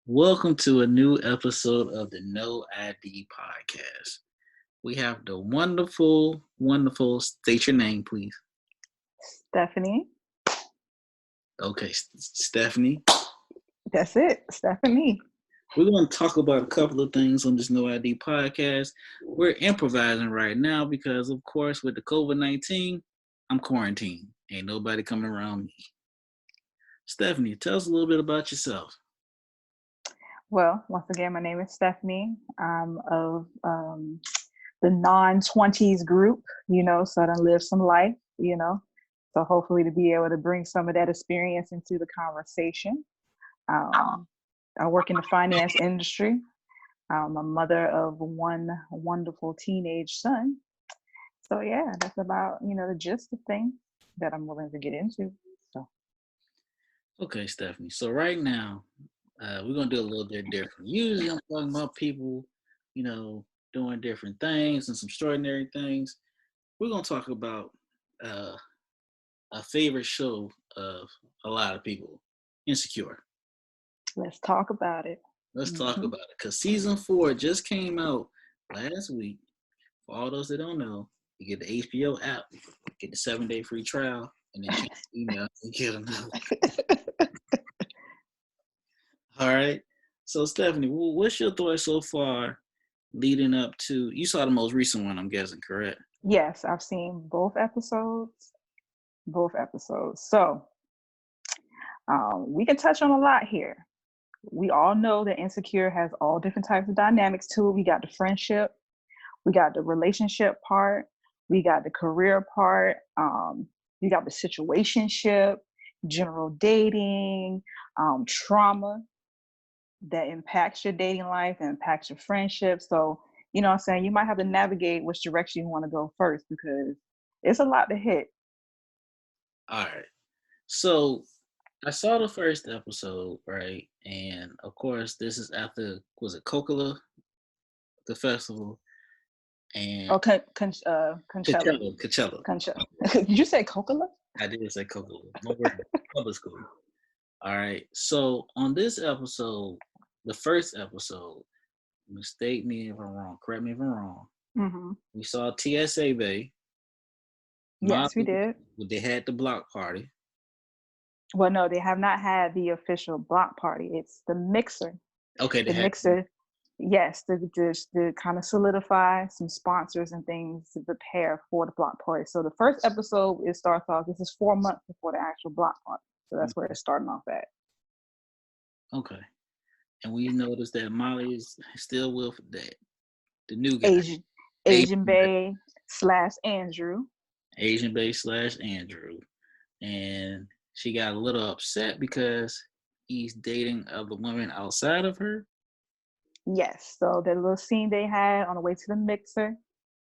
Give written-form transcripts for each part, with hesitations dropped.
Welcome to a new episode of the No ID podcast. We have the wonderful, state your name, please. Stephanie. Okay, Stephanie. That's it. Stephanie. We're going to talk about a couple of things on this No ID podcast. We're improvising right now because, of course, with the COVID-19, I'm quarantined. Ain't nobody coming around me. Stephanie, tell us a little bit about yourself. Well, once again, my name is Stephanie. I'm of the non-20s group, so I done lived some life. So hopefully to be able to bring some of that experience into the conversation. I work in the finance industry. I'm a mother of one wonderful teenage son. So yeah, that's about, the gist of things that I'm willing to get into. So. Okay, Stephanie. So right now, we're gonna do a little bit different. Usually, I'm talking about people, doing different things and some extraordinary things. We're gonna talk about uh, a favorite show of a lot of people, Insecure. Let's talk about it. Let's talk about it because season 4 just came out last week. For all those that don't know, you get the HBO app, get the 7-day free trial, and then check the email and get another. All right. So, Stephanie, what's your thoughts so far leading up to? You saw the most recent one, I'm guessing, correct? Yes, I've seen both episodes. So, we can touch on a lot here. We all know that Insecure has all different types of dynamics to it. We got the friendship, we got the relationship part, we got the career part, you got the situationship, general dating, trauma that impacts your dating life and impacts your friendship. So, what I'm saying, you might have to navigate which direction you want to go first because it's a lot to hit. All right. So, I saw the first episode, right? And of course, this is after, was it Coachella, the festival? And Coachella. Coachella. Did you say Coachella? I did say Coachella. Public school. All right. So on this episode, the first episode, mistake me if I'm wrong, correct me if I'm wrong. Mm-hmm. We saw TSA Bay. Yes, we did. They had the block party. Well, no, they have not had the official block party. It's the mixer. Okay, the mixer. Yes, to kind of solidify some sponsors and things to prepare for the block party. So the first episode, it starts off, this is 4 months before the actual block party. So that's where it's starting off at. Okay. And we noticed that Molly is still with that, the new guy. Asian Bay / Andrew. Asian Bay / Andrew. And she got a little upset because he's dating other women outside of her. Yes. So the little scene they had on the way to the mixer,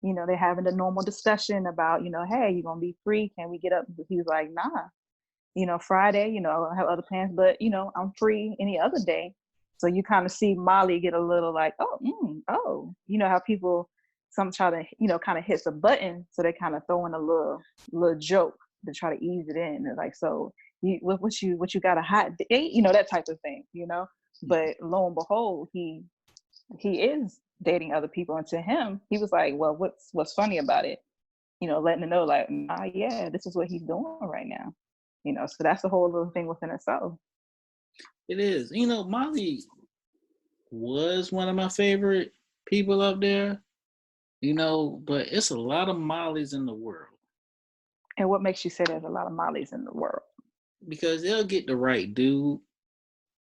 they're having a normal discussion about, hey, you gonna be free? Can we get up? He was like, nah. Friday, I have other plans, but I'm free any other day. So you kind of see Molly get a little like, oh, how people some try to, kind of hits a button, so they kind of throw in a little joke to try to ease it in. They're like, so what you got a hot date, that type of thing, But lo and behold, he is dating other people, and to him, he was like, well, what's funny about it? Letting them know like, yeah, this is what he's doing right now. So that's the whole little thing within itself. It is. Molly was one of my favorite people up there, but it's a lot of Mollys in the world. And what makes you say there's a lot of Mollys in the world? Because they'll get the right dude,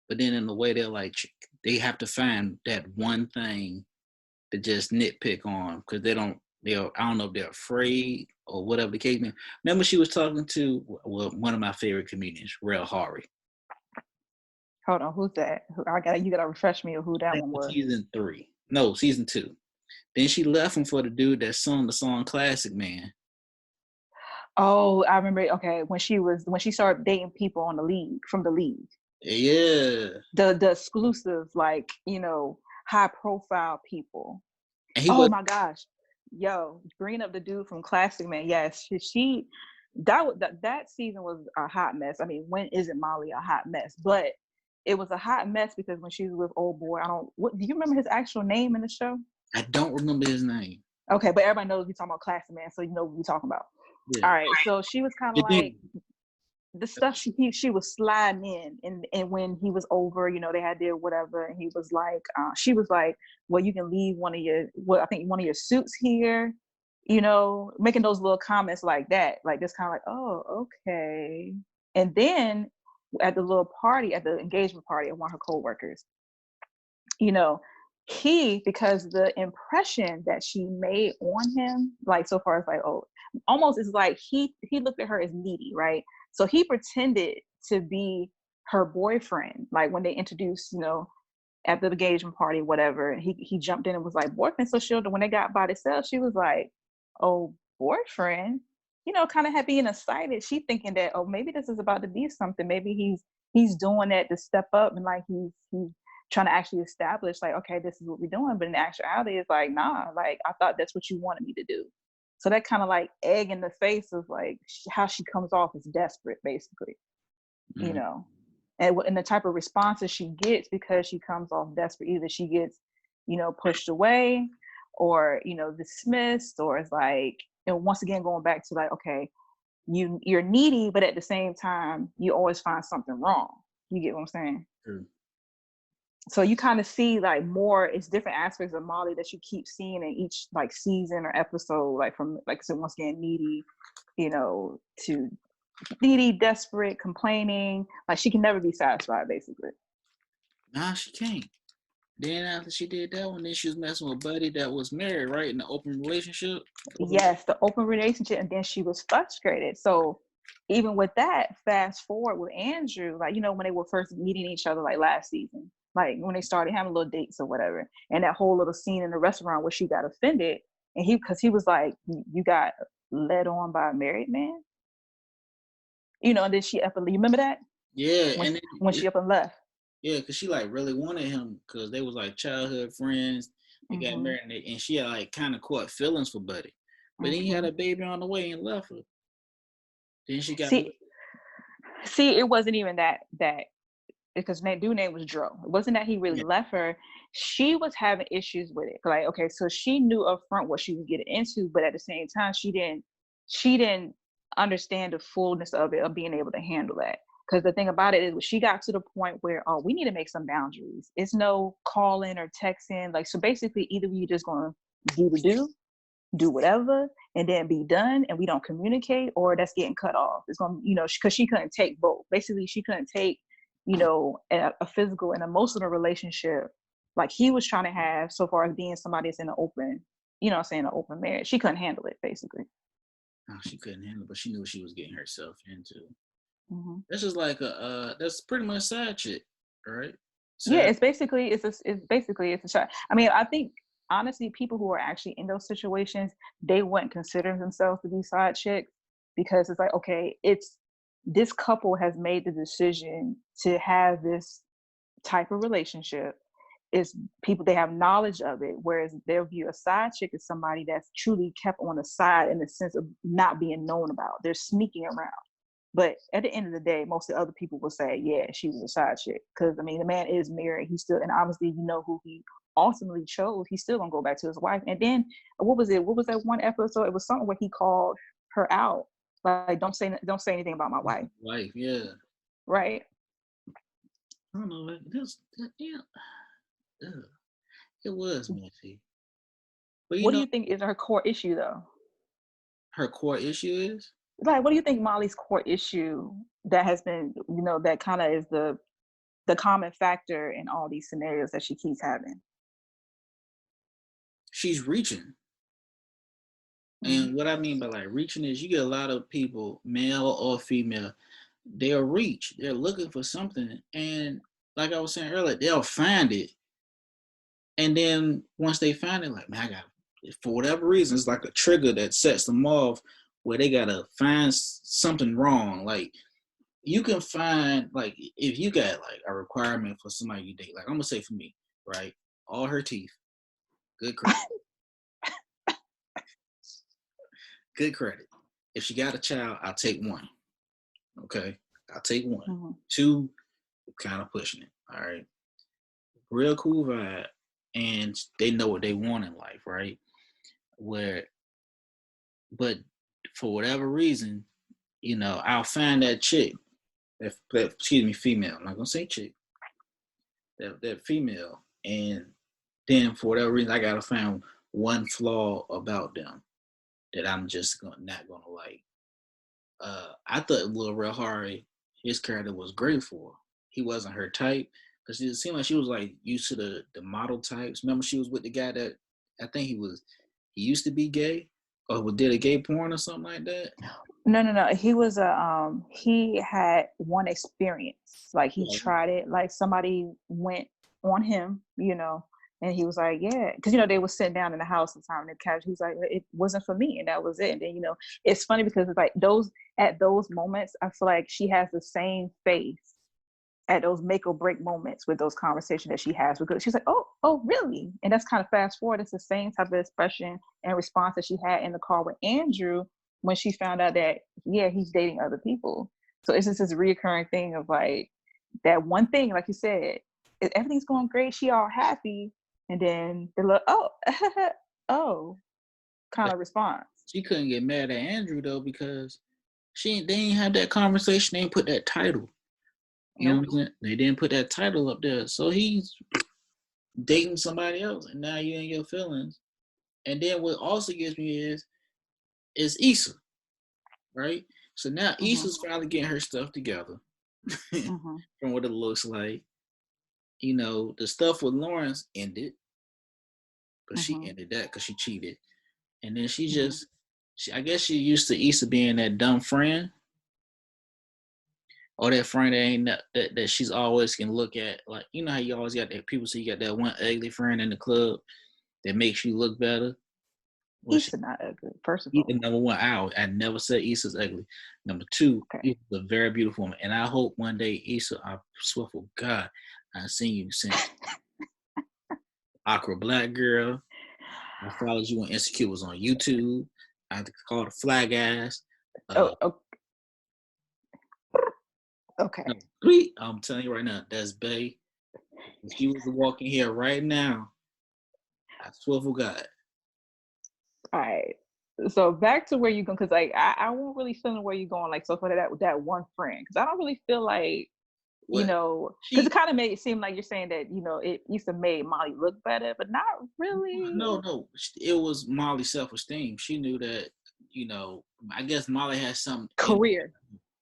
but then in the way they have to find that one thing to just nitpick on because I don't know if they're afraid or whatever the case may be. Remember she was talking to one of my favorite comedians, Rel Hari. Hold on, who's that? You gotta refresh me of who that one was. Season 3. No, season 2. Then she left him for the dude that sung the song Classic Man. Oh, I remember. Okay, when she started dating people on from the league. Yeah. The exclusive, high profile people. My gosh. Yo, bringing up the dude from Classic Man. Yes, that season was a hot mess. I mean, when isn't Molly a hot mess? But it was a hot mess because when she was with old boy, what do you remember his actual name in the show? I don't remember his name. Okay, but everybody knows we talking about Classy Man, so you know what we're talking about. Yeah. All right, so she was kind of Did like you, the stuff she was sliding in, and when he was over, they had their whatever, and he was like, she was like, well, you can leave I think one of your suits here, making those little comments like that, like just kind of like, oh, okay. And then at the little party, at the engagement party of one of her coworkers, you know, because the impression that she made on him, like so far as like, oh, almost is like he looked at her as needy, right? So he pretended to be her boyfriend, like when they introduced, at the engagement party, whatever. And he jumped in and was like, boyfriend. So when they got by themselves, she was like, oh, boyfriend, kind of had being excited. She thinking that, oh, maybe this is about to be something. Maybe he's doing that to step up, and like he's trying to actually establish like, okay, this is what we're doing. But in actuality, it's like, nah, like I thought that's what you wanted me to do. So that kind of like egg in the face of like how she comes off as desperate, basically, you mm, know, and the type of responses she gets because she comes off desperate. Either she gets, pushed away, or dismissed, or it's like, once again going back to like, okay, you're needy, but at the same time you always find something wrong. You get what I'm saying? true. So you kind of see like more, it's different aspects of Molly that you keep seeing in each like season or episode, like from, like I said, once again, needy, to needy, desperate, complaining. Like she can never be satisfied, basically. Nah, she can't. Then after she did that one, then she was messing with Buddy that was married, right, in the open relationship. Yes, the open relationship, and then she was frustrated. So even with that, fast forward with Andrew, like when they were first meeting each other, like last season, like when they started having little dates or whatever, and that whole little scene in the restaurant where she got offended, and because he was like, "You got led on by a married man," and then she up and you remember that Yeah, when and then she up and left. yeah, cause she like really wanted him, cause they was like childhood friends. They got Mm-hmm. married, and she had like kind of caught feelings for Buddy, but then he had Mm-hmm. a baby on the way and left her. Then she got See, it wasn't even that because dude name was Dro. It wasn't that he really yeah, left her. She was having issues with it. Like, okay, so she knew up front what she was getting into, but at the same time, she didn't understand the fullness of it, of being able to handle that. Because the thing about it is she got to the point where, oh, we need to make some boundaries. It's no calling or texting. Like, so basically either we just gonna do whatever and then be done and we don't communicate, or that's getting cut off. It's going to, because she couldn't take both. Basically she couldn't take, a physical and emotional relationship like he was trying to have, so far as being somebody that's in an open, an open marriage. She couldn't handle it, basically. oh, she couldn't handle, but she knew what she was getting herself into. Mm-hmm. This is like that's pretty much side chick, right? Yeah, Sad. it's a shot. I mean, I think honestly, people who are actually in those situations, they wouldn't consider themselves to be side chicks, because it's like, okay, it's this couple has made the decision to have this type of relationship. Is people, they have knowledge of it, whereas their view of side chick is somebody that's truly kept on the side in the sense of not being known about. They're sneaking around. But at the end of the day, most of the other people will say, yeah, she was a side chick. Because, I mean, the man is married. He's still, and obviously, who he ultimately chose. He's still going to go back to his wife. And then, what was it? What was that one episode? It was something where he called her out. Like, don't say anything about my wife. Wife, yeah. Right? I don't know. Yeah, it was messy. But What do you think is her core issue, though? her core issue is Like, what do you think Molly's core issue that has been, that kind of is the common factor in all these scenarios that she keeps having? she's reaching. Mm-hmm. And what I mean by like reaching is you get a lot of people, male or female, they'll reach. They're looking for something. And like I was saying earlier, they'll find it. And then once they find it, like, man, I got, for whatever reason, it's like a trigger that sets them off where they gotta find something wrong. Like you can find, like, if you got like a requirement for somebody you date, like I'm gonna say for me, right? All her teeth, good credit, good credit. If she got a child, I'll take one. Okay, I'll take one. Mm-hmm. Two, kind of pushing it. All right, real cool vibe, and they know what they want in life, right? Where, but for whatever reason, I'll find that chick, excuse me, female. I'm not gonna say chick, that female, and then for whatever reason, I gotta find one flaw about them that I'm just not gonna like. I thought Lil Rel Howery, his character was great for her. He wasn't her type because it seemed like she was like used to the model types. Remember, she was with the guy that I think he used to be gay or did a gay porn or something like that. No. He was he had one experience. Like he Yeah, tried it. Like somebody went on him, and he was like, yeah, because they were sitting down in the house sometime on the couch. He was like, it wasn't for me, and that was it. And then it's funny because it's like those moments, I feel like she has the same face at those make or break moments with those conversations that she has because she's like, oh, really? And that's kind of fast forward. It's the same type of expression and response that she had in the car with Andrew when she found out that, yeah, he's dating other people. So it's just this reoccurring thing of like that one thing, like you said, everything's going great. She all happy. And then they look, oh, oh, kind but of response. she couldn't get mad at Andrew though because they ain't had that conversation. They ain't put that title. You know Nope. what I'm saying? They didn't put that title up there, so he's dating somebody else, and now you in your feelings. And then what also gets me is Issa, right? So now Mm-hmm. Issa's finally getting her stuff together, Mm-hmm. from what it looks like. The stuff with Lawrence ended, but she Mm-hmm. ended that because she cheated, and then she Mm-hmm. just, I guess she used to Issa being that dumb friend, or that friend that ain't that she's always can look at, like how you always got that people say you got that one ugly friend in the club that makes you look better. Well, Issa not ugly, first of Ethan, all. number one, I never said Issa's ugly. Number two, Okay. Issa's a very beautiful woman. And I hope one day, Issa, I swear for God, I've seen you since Aqua Black Girl. I followed you on Insecure, was on YouTube. I called a flag ass. Oh, Uh, okay. no, three, I'm telling you right now, that's Bay. If she was to walk in here right now, I swear for God. All right. So back to where you going, because like I won't really feel where you're going. Like so for that one friend, because I don't really feel like What because it she kind of made it seem like you're saying that it used to make Molly look better, but not really. no, it was Molly's self-esteem. She knew that, I guess Molly had something in, Career.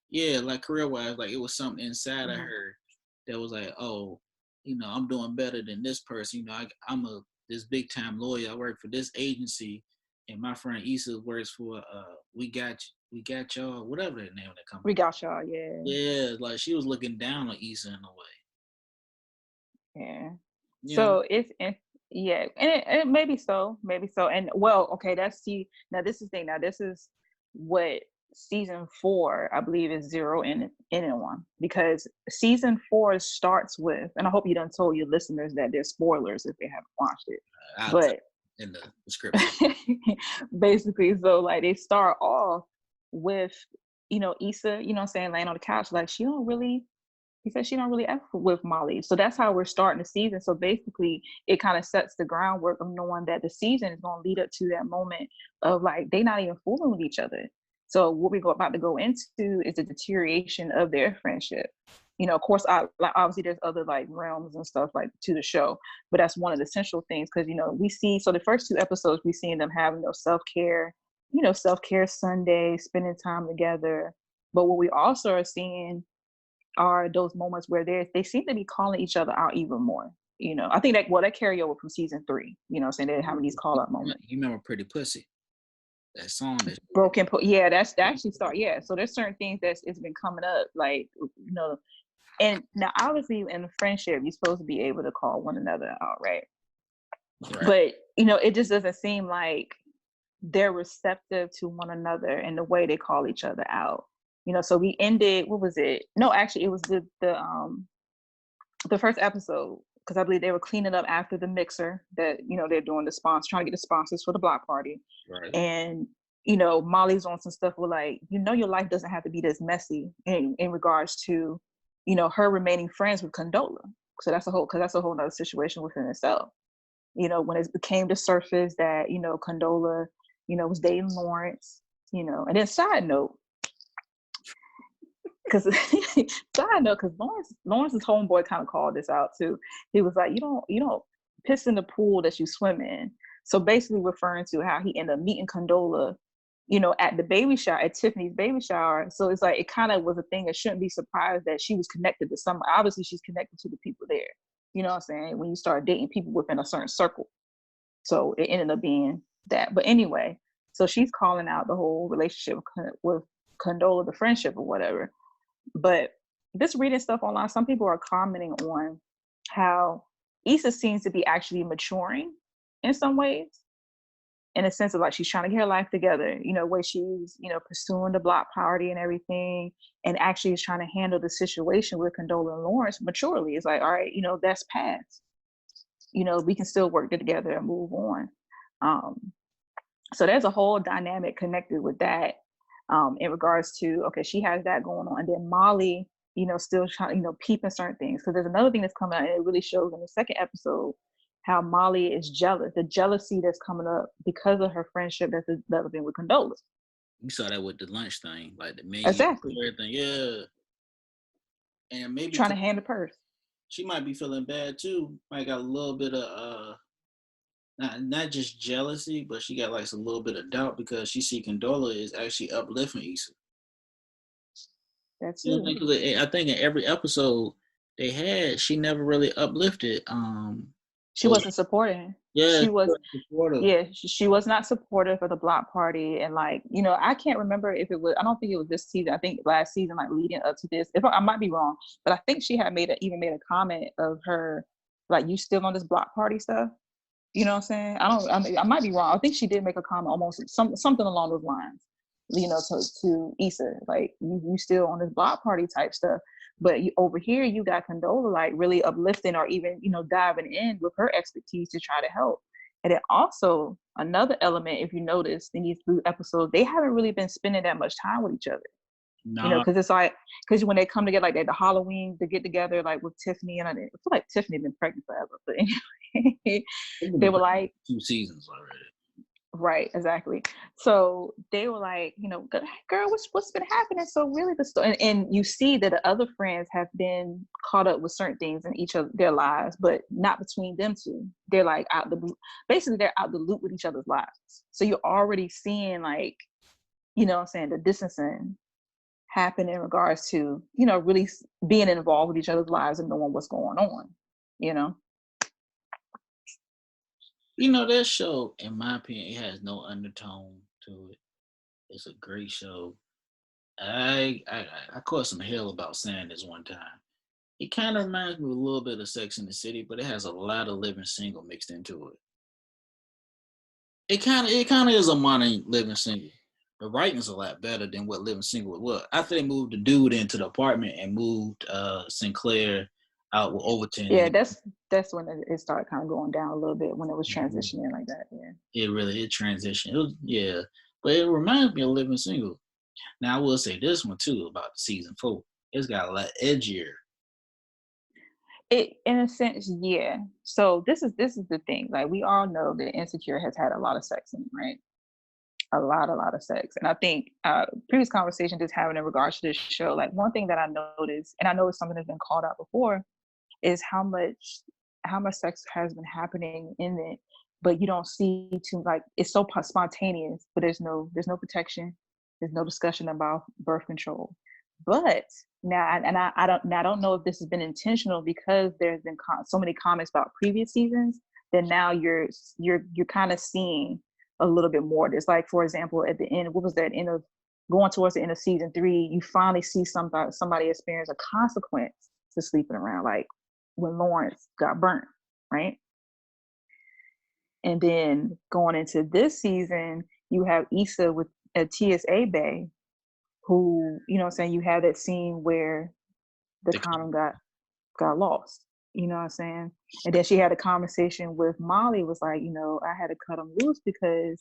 yeah, like career-wise, like it was something inside of Mm-hmm. her that was like, oh, I'm doing better than this person. I'm this big-time lawyer. I work for this agency, and my friend Issa works for we got y'all, whatever the name of that We company. got y'all. Yeah. Yeah, like she was looking down on Issa in a way. Yeah. You know, So yeah, and it maybe so, and well, okay, now this is the thing. Now this is what season 4, I believe, is zero in and one because season 4 starts with, and I hope you done told your listeners that there's spoilers if they haven't watched it, I'll tell but you in the description. basically, so like they start off with Issa, what I'm saying, laying on the couch, like he said she don't really F with Molly. So that's how we're starting the season. So basically it kind of sets the groundwork of knowing that the season is going to lead up to that moment of like they not even fooling with each other. So what we're about to go into is the deterioration of their friendship. Of course, like obviously there's other like realms and stuff like to the show, but that's one of the essential things because we see, so the first 2 episodes we seen them having self-care, self-care Sunday, spending time together. But what we also are seeing are those moments where they seem to be calling each other out even more. I think that carry over from season 3. Saying they're having these call out moments. You remember Pretty Pussy? That song that Yeah, that's that actually start. Yeah, so there's certain things it's been coming up, like and now obviously in a friendship you're supposed to be able to call one another out, right? right. But it just doesn't seem like they're receptive to one another in the way they call each other out. So we ended, what was it? No, actually it was the first episode, because I believe they were cleaning up after the mixer that they're doing the sponsor, trying to get the sponsors for the block party. Right. And Molly's on some stuff with like, your life doesn't have to be this messy in regards to her remaining friends with Condola. So that's a whole nother situation within itself. When it became the surface that, Condola, was dating Lawrence, and then side note, because Lawrence's homeboy kind of called this out too. He was like, you don't piss in the pool that you swim in. So basically referring to how he ended up meeting Condola, at the baby shower, at Tiffany's baby shower. So it's like, it kind of was a thing that shouldn't be surprised that she was connected to somebody. Obviously she's connected to the people there. You know what I'm saying? When you start dating people within a certain circle. So it ended up being that. But anyway, so she's calling out the whole relationship with Condola, the friendship or whatever. But just reading stuff online, some people are commenting on how Issa seems to be actually maturing in some ways, in a sense of like she's trying to get her life together, where she's, pursuing the block party and everything, and actually is trying to handle the situation with Condola and Lawrence maturely. It's like, all right, that's past. We can still work together and move on. So there's a whole dynamic connected with that, in regards to, okay, she has that going on. And then Molly, still trying, peeping certain things. Because there's another thing that's coming out, and it really shows in the second episode how Molly is jealous, the jealousy that's coming up because of her friendship that's developing with Condola. You saw that with the lunch thing, like the menu, exactly, everything, yeah. And maybe trying to hand the purse. She might be feeling bad too. Might got a little bit of not just jealousy, but she got like a little bit of doubt because she see Condola is actually uplifting Issa. That's You know, it. because I think in every episode they had, she never really uplifted. She wasn't supporting. Yeah, She was supportive. Yeah, she was not supportive of the block party. And like, I can't remember if it was, I don't think it was this season. I think last season, like leading up to this, if I might be wrong, but I think she had even made a comment of her, like, you still on this block party stuff. You know what I'm saying? I might be wrong. I think she did make a comment, almost something along those lines, to Issa, like, you still on this block party type stuff. But over here, you got Condola, like, really uplifting, or even, diving in with her expertise to try to help. And then also another element, if you notice in these blue episodes, they haven't really been spending that much time with each other. No. Because it's like, because when they come together, like at the Halloween, to get together, like with Tiffany, and I feel like Tiffany been pregnant forever, but anyway, they were like 2 seasons already. Right, exactly. So they were like, girl, what's been happening? So really, the story, and you see that the other friends have been caught up with certain things in each of their lives, but not between them two. They're like basically they're out the loop with each other's lives. So you're already seeing, like, what I'm saying, the distancing happen in regards to, really being involved with each other's lives and knowing what's going on. That show, in my opinion, it has no undertone to it. It's a great show. I caught some hell about saying this one time. It kind of reminds me a little bit of Sex in the City, but it has a lot of Living Single mixed into it. It kind of is a modern Living Single. The writing's a lot better than what Living Single was. After they moved the dude into the apartment and moved Sinclair out with Overton. Yeah, that's when it started kind of going down a little bit, when it was transitioning like that. Yeah, it transitioned. But it reminds me of Living Single. Now I will say this one too about season 4. It's got a lot edgier. It, in a sense, yeah. So this is the thing. Like, we all know that Insecure has had a lot of sex in it, right? A lot of sex. And I think previous conversation just having in regards to this show, like, one thing that I noticed, and I know it's something that's been called out before, is how much sex has been happening in it, but you don't see too, like, it's so spontaneous, but there's no protection, there's no discussion about birth control. But now, and I don't know if this has been intentional, because there's been so many comments about previous seasons, that now you're kind of seeing a little bit more. It's like, for example, at the end, what was that, end of going towards the end of season 3, you finally see somebody experience a consequence to sleeping around, like when Lawrence got burnt, right? And then going into this season, you have Issa with a TSA Bay, who, you have that scene where the condom got lost. You know what I'm saying? And then she had a conversation with Molly, was like, I had to cut him loose because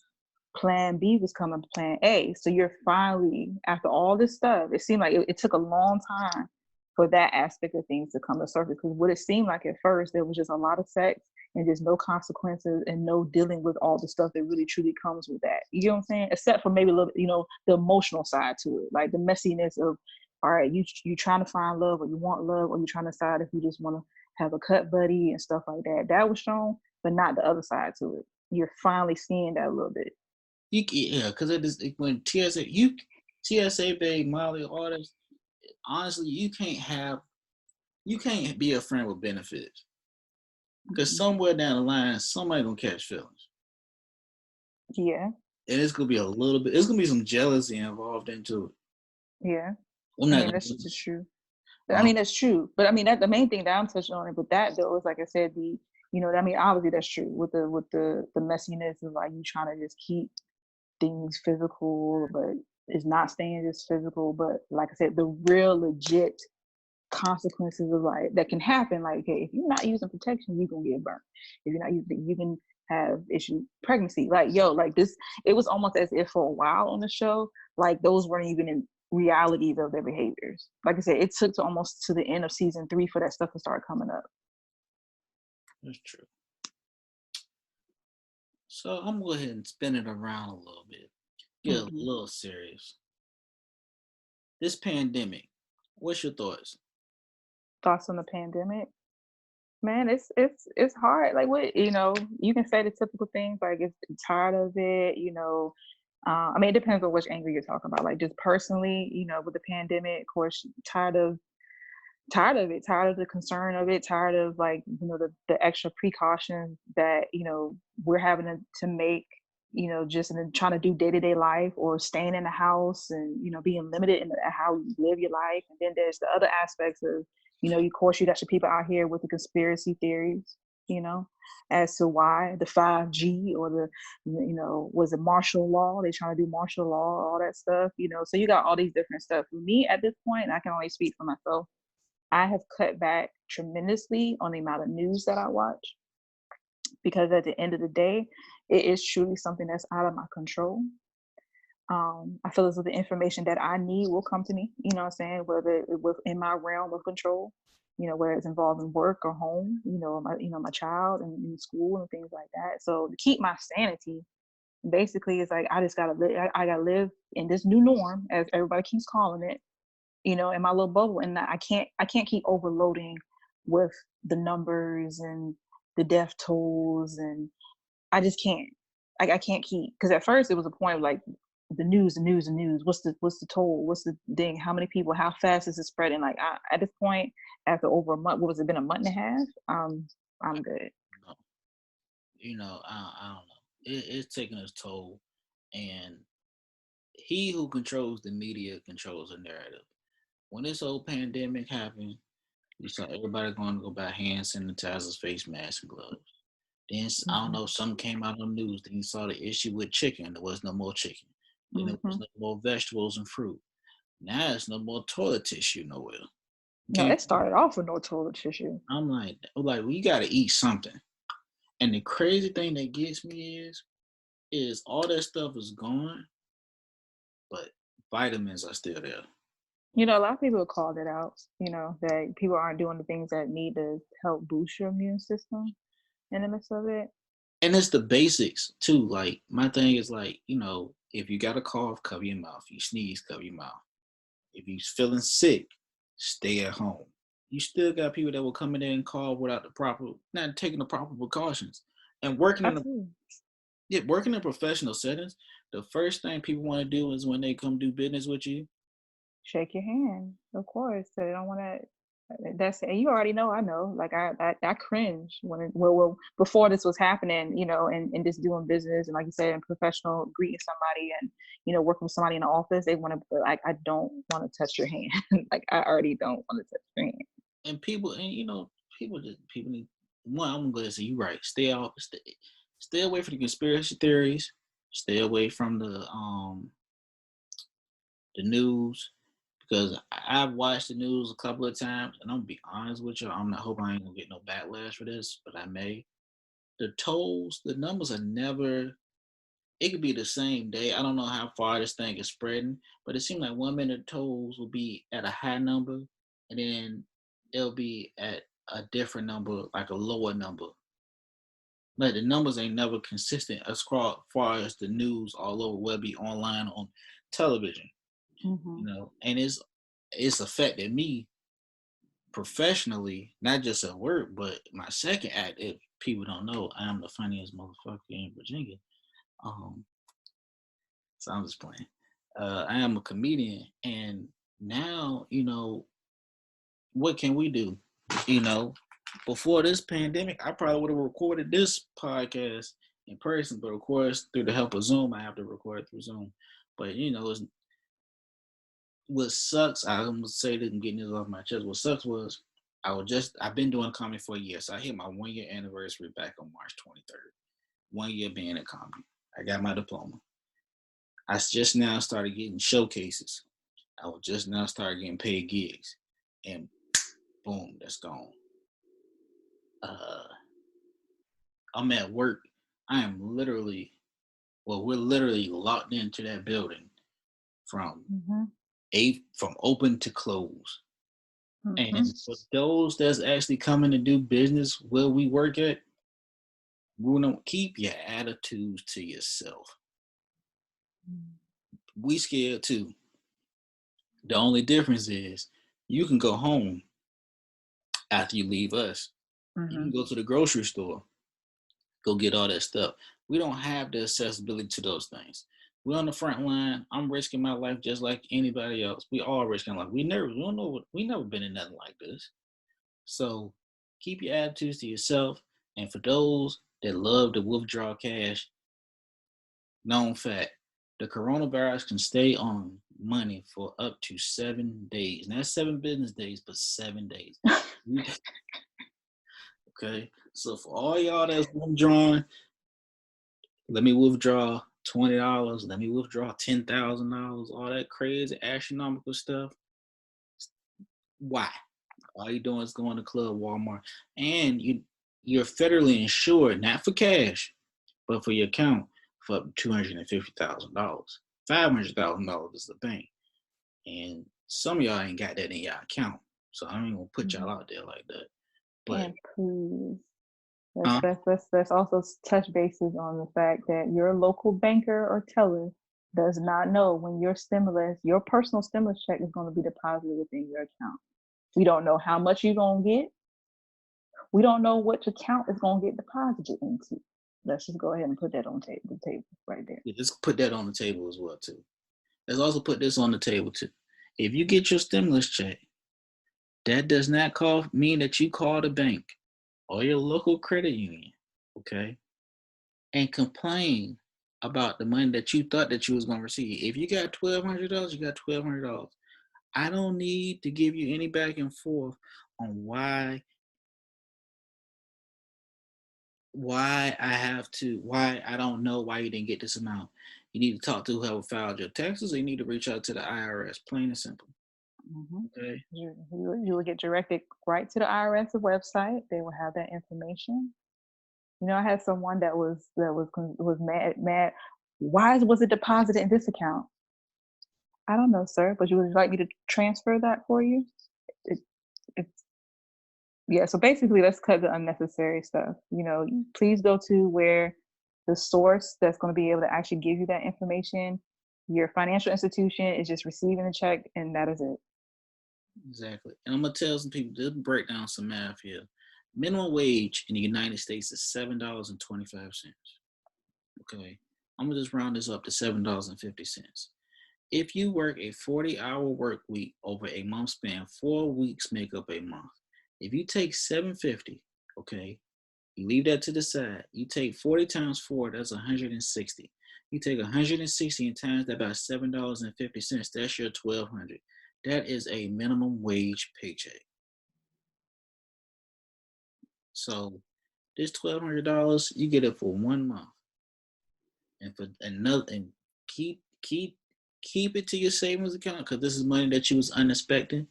plan B was coming to plan A. So you're finally, after all this stuff, it seemed like it took a long time for that aspect of things to come to surface. Because what it seemed like at first, there was just a lot of sex and just no consequences and no dealing with all the stuff that really truly comes with that. You know what I'm saying? Except for maybe a little, the emotional side to it, like the messiness of, all right, you trying to find love, or you want love, or you trying to decide if you just want to have a cut buddy and stuff like that. That was shown, but not the other side to it. You're finally seeing that a little bit. Yeah, because when TSA Bay, Molly, all this, honestly, you can't be a friend with benefits. Because somewhere down the line, somebody gonna catch feelings. Yeah. And it's gonna be a little bit. It's gonna be some jealousy involved into it. Yeah. I'm not gonna. That's just true. That's true. But that the main thing that I'm touching on it with that though is, like I said, obviously that's true with the messiness of, like, you trying to just keep things physical, but it's not staying just physical. But like I said, the real legit consequences of, like, that can happen. Like, okay, if you're not using protection, you're gonna get burnt. If you're not using, you can have issue pregnancy. Like, like this, it was almost as if for a while on the show, like, those weren't even in realities of their behaviors. Like I said, it took to almost to the end of season 3 for that stuff to start coming up. That's true. So I'm gonna go ahead and spin it around a little bit. Get a little serious. This pandemic, what's your thoughts? Thoughts on the pandemic? Man, it's hard. Like, what, you can say the typical things, like, it's tired of it. It depends on which angle you're talking about. Like, just personally, with the pandemic, of course, tired of it, tired of the concern of it, tired of, like, the extra precautions that we're having to make, just in trying to do day-to-day life, or staying in the house and being limited in how you live your life. And then there's the other aspects of, of course, you got your people out here with the conspiracy theories, as to why the 5G, or was it martial law? They trying to do martial law, all that stuff, so you got all these different stuff. For me at this point, I can only speak for myself, I have cut back tremendously on the amount of news that I watch, because at the end of the day, it is truly something that's out of my control. I feel as though the information that I need will come to me, what I'm saying, whether it was in my realm of control, whether it's involving work or home, my child and in school and things like that. So to keep my sanity, basically, it's like I just gotta live. I gotta live in this new norm, as everybody keeps calling it, in my little bubble. And I can't keep overloading with the numbers and the death tolls, and I just can't. I can't keep, because at first it was a point of, like, the news. What's the toll? What's the thing? How many people? How fast is it spreading? Like, at this point, after over a month, what was it, been a month and a half? I'm good. I don't know. It's taking its toll, and he who controls the media controls the narrative. When this whole pandemic happened, you saw everybody going to go buy hand sanitizers, face masks, and gloves. Then I don't know, something came out on the news. Then you saw the issue with chicken. There was no more chicken. Then there was no more vegetables and fruit. Now there's no more toilet tissue nowhere. No, it started off with no toilet tissue. I'm like, well, you got to eat something. And the crazy thing that gets me is all that stuff is gone, but vitamins are still there. A lot of people have called it out, that people aren't doing the things that need to help boost your immune system in the midst of it. And it's the basics too. Like, my thing is, like, if you got a cough, cover your mouth. You sneeze, cover your mouth. If you're feeling sick, stay at home. You still got people that will come in there and call without not taking the proper precautions. And working in professional settings, the first thing people want to do is, when they come do business with you, Shake your hand, of course. So they don't want to. And you already know. I know. Like, I cringe when before this was happening, and just doing business, and, like you said, in professional, greeting somebody and working with somebody in the office. They want to, like, I don't want to touch your hand. Like, I already don't want to touch your hand. And people need one. I'm gonna say you right. Stay away from the conspiracy theories. Stay away from the news, because I've watched the news a couple of times, and I'm gonna be honest with you. I hope I ain't gonna get no backlash for this, but I may. The numbers are never. It could be the same day. I don't know how far this thing is spreading, but it seems like 1 minute tolls will be at a high number, and then it'll be at a different number, like a lower number. But the numbers ain't never consistent as far as the news all over, whether it be online on television, Mm-hmm. and it's affected me professionally, not just at work, but my second act. If people don't know, I am the funniest motherfucker in Virginia. Um, so I'm just playing. I am a comedian, and now what can we do? You know, Before this pandemic, I probably would have recorded this podcast in person, but of course, through the help of Zoom, I have to record it through Zoom. But what sucks, I'm gonna say this and getting this off my chest. What sucks was I've been doing comedy for a year, so I hit my 1 year anniversary back on March 23rd. 1 year being in comedy. I got my diploma. I just now started getting showcases. I was just now started getting paid gigs, and boom, that's gone. Uh, I'm at work. I am literally, we're literally locked into that building from Mm-hmm. from open to close. Mm-hmm. And for those that's actually coming to do business where we work at, we don't keep your attitudes to yourself. We scared too. The only difference is you can go home after you leave us. You Mm-hmm. can go to the grocery store, go get all that stuff. We don't have the accessibility to those things. We're on the front line. I'm risking my life just like anybody else. We all risking life. We don't know we never been in nothing like this. So keep your attitudes to yourself. And for those that love to withdraw cash, known fact, the coronavirus can stay on money for up to 7 days. Not 7 business days, but 7 days. Okay. So for all y'all that's withdrawing, let me withdraw $20. Let me withdraw $10,000. All that crazy astronomical stuff. Why? All you doing is going to club, Walmart, and you're federally insured, not for cash, but for your account for up to $250,000. $500,000 is the thing, and some of y'all ain't got that in your account, so I ain't gonna put y'all Mm-hmm. out there like that. But And please, uh, let's also touch bases on the fact that your local banker or teller does not know when your personal stimulus check is going to be deposited within your account. We don't know how much you're going to get. We don't know which account is going to get deposited into. Let's just go ahead and put that on the table right there. yeah, just put that on the table as well too. Let's also put this on the table too. If you get your stimulus check, that does not mean that you call the bank or your local credit union, okay, and complain about the money that you thought that you was gonna receive. If you got $1,200, you got $1,200. I don't need to give you any back and forth on why I don't know why you didn't get this amount. You need to talk to whoever filed your taxes, or you need to reach out to the IRS. Plain and simple. Mm-hmm. Okay. You will get directed right to the IRS website. They will have that information. I had someone that was mad. Why was it deposited in this account? I don't know, sir, but you would like me to transfer that for you? It, it's Yeah. So basically, let's cut the unnecessary stuff. Please go to where the source that's going to be able to actually give you that information. Your financial institution is just receiving the check, and that is it. Exactly. And I'm gonna tell some people, just break down some math here. Minimum wage in the United States is $7.25. Okay. I'm gonna just round this up to $7.50. If you work a 40-hour work week over a month span, 4 weeks make up a month. If you take 750, okay, you leave that to the side. You take 40 times 4, that's 160. You take 160 and times that by $7.50, that's your 1,200. That is a minimum wage paycheck. So this $1,200, you get it for 1 month, and for another, and keep it to your savings account because this is money that you was unexpected.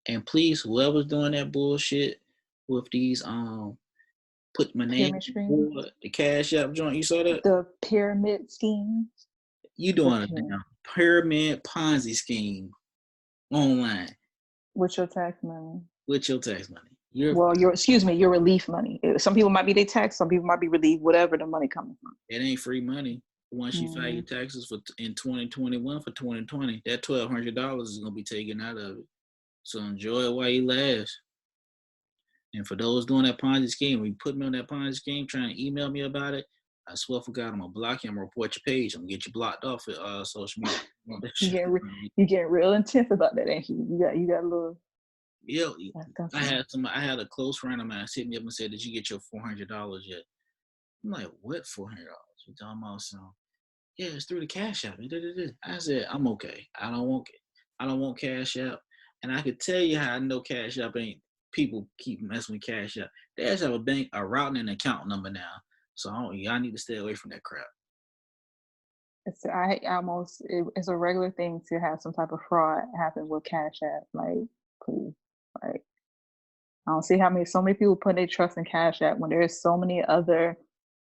And please, whoever's doing that bullshit with these put my name Pyramid scheme. for the cash app joint. You saw that? The pyramid scheme. You The doing a pyramid. damn pyramid Ponzi scheme online. With your tax money. with your tax money. Well, your relief money. Some people might be their tax, some people might be relief, whatever the money coming from. It ain't free money. Once you file your Mm. taxes for in 2021 for 2020, that $1,200 is gonna be taken out of it. So enjoy it while you last. And for those doing that Ponzi scheme, when you put me on that Ponzi scheme, trying to email me about it, I swear for God, I'm gonna block you. I'm gonna report your page. I'm gonna get you blocked off of social media. You getting real intense about that, ain't you? You got a little. Yeah, That's I had a close friend of mine hit me up and said, "Did you get your $400 yet?" I'm like, "What $400? You talking about some?" Yeah, it's through the Cash App. I said, "I'm okay. I don't want Cash App." And I could tell you how I know Cash App ain't. People keep messing with Cash App. They actually have a bank, a routing and account number now. So y'all need to stay away from that crap. it's a regular thing to have some type of fraud happen with Cash App. Like, please, like, I don't see so many people put their trust in Cash App when there's so many other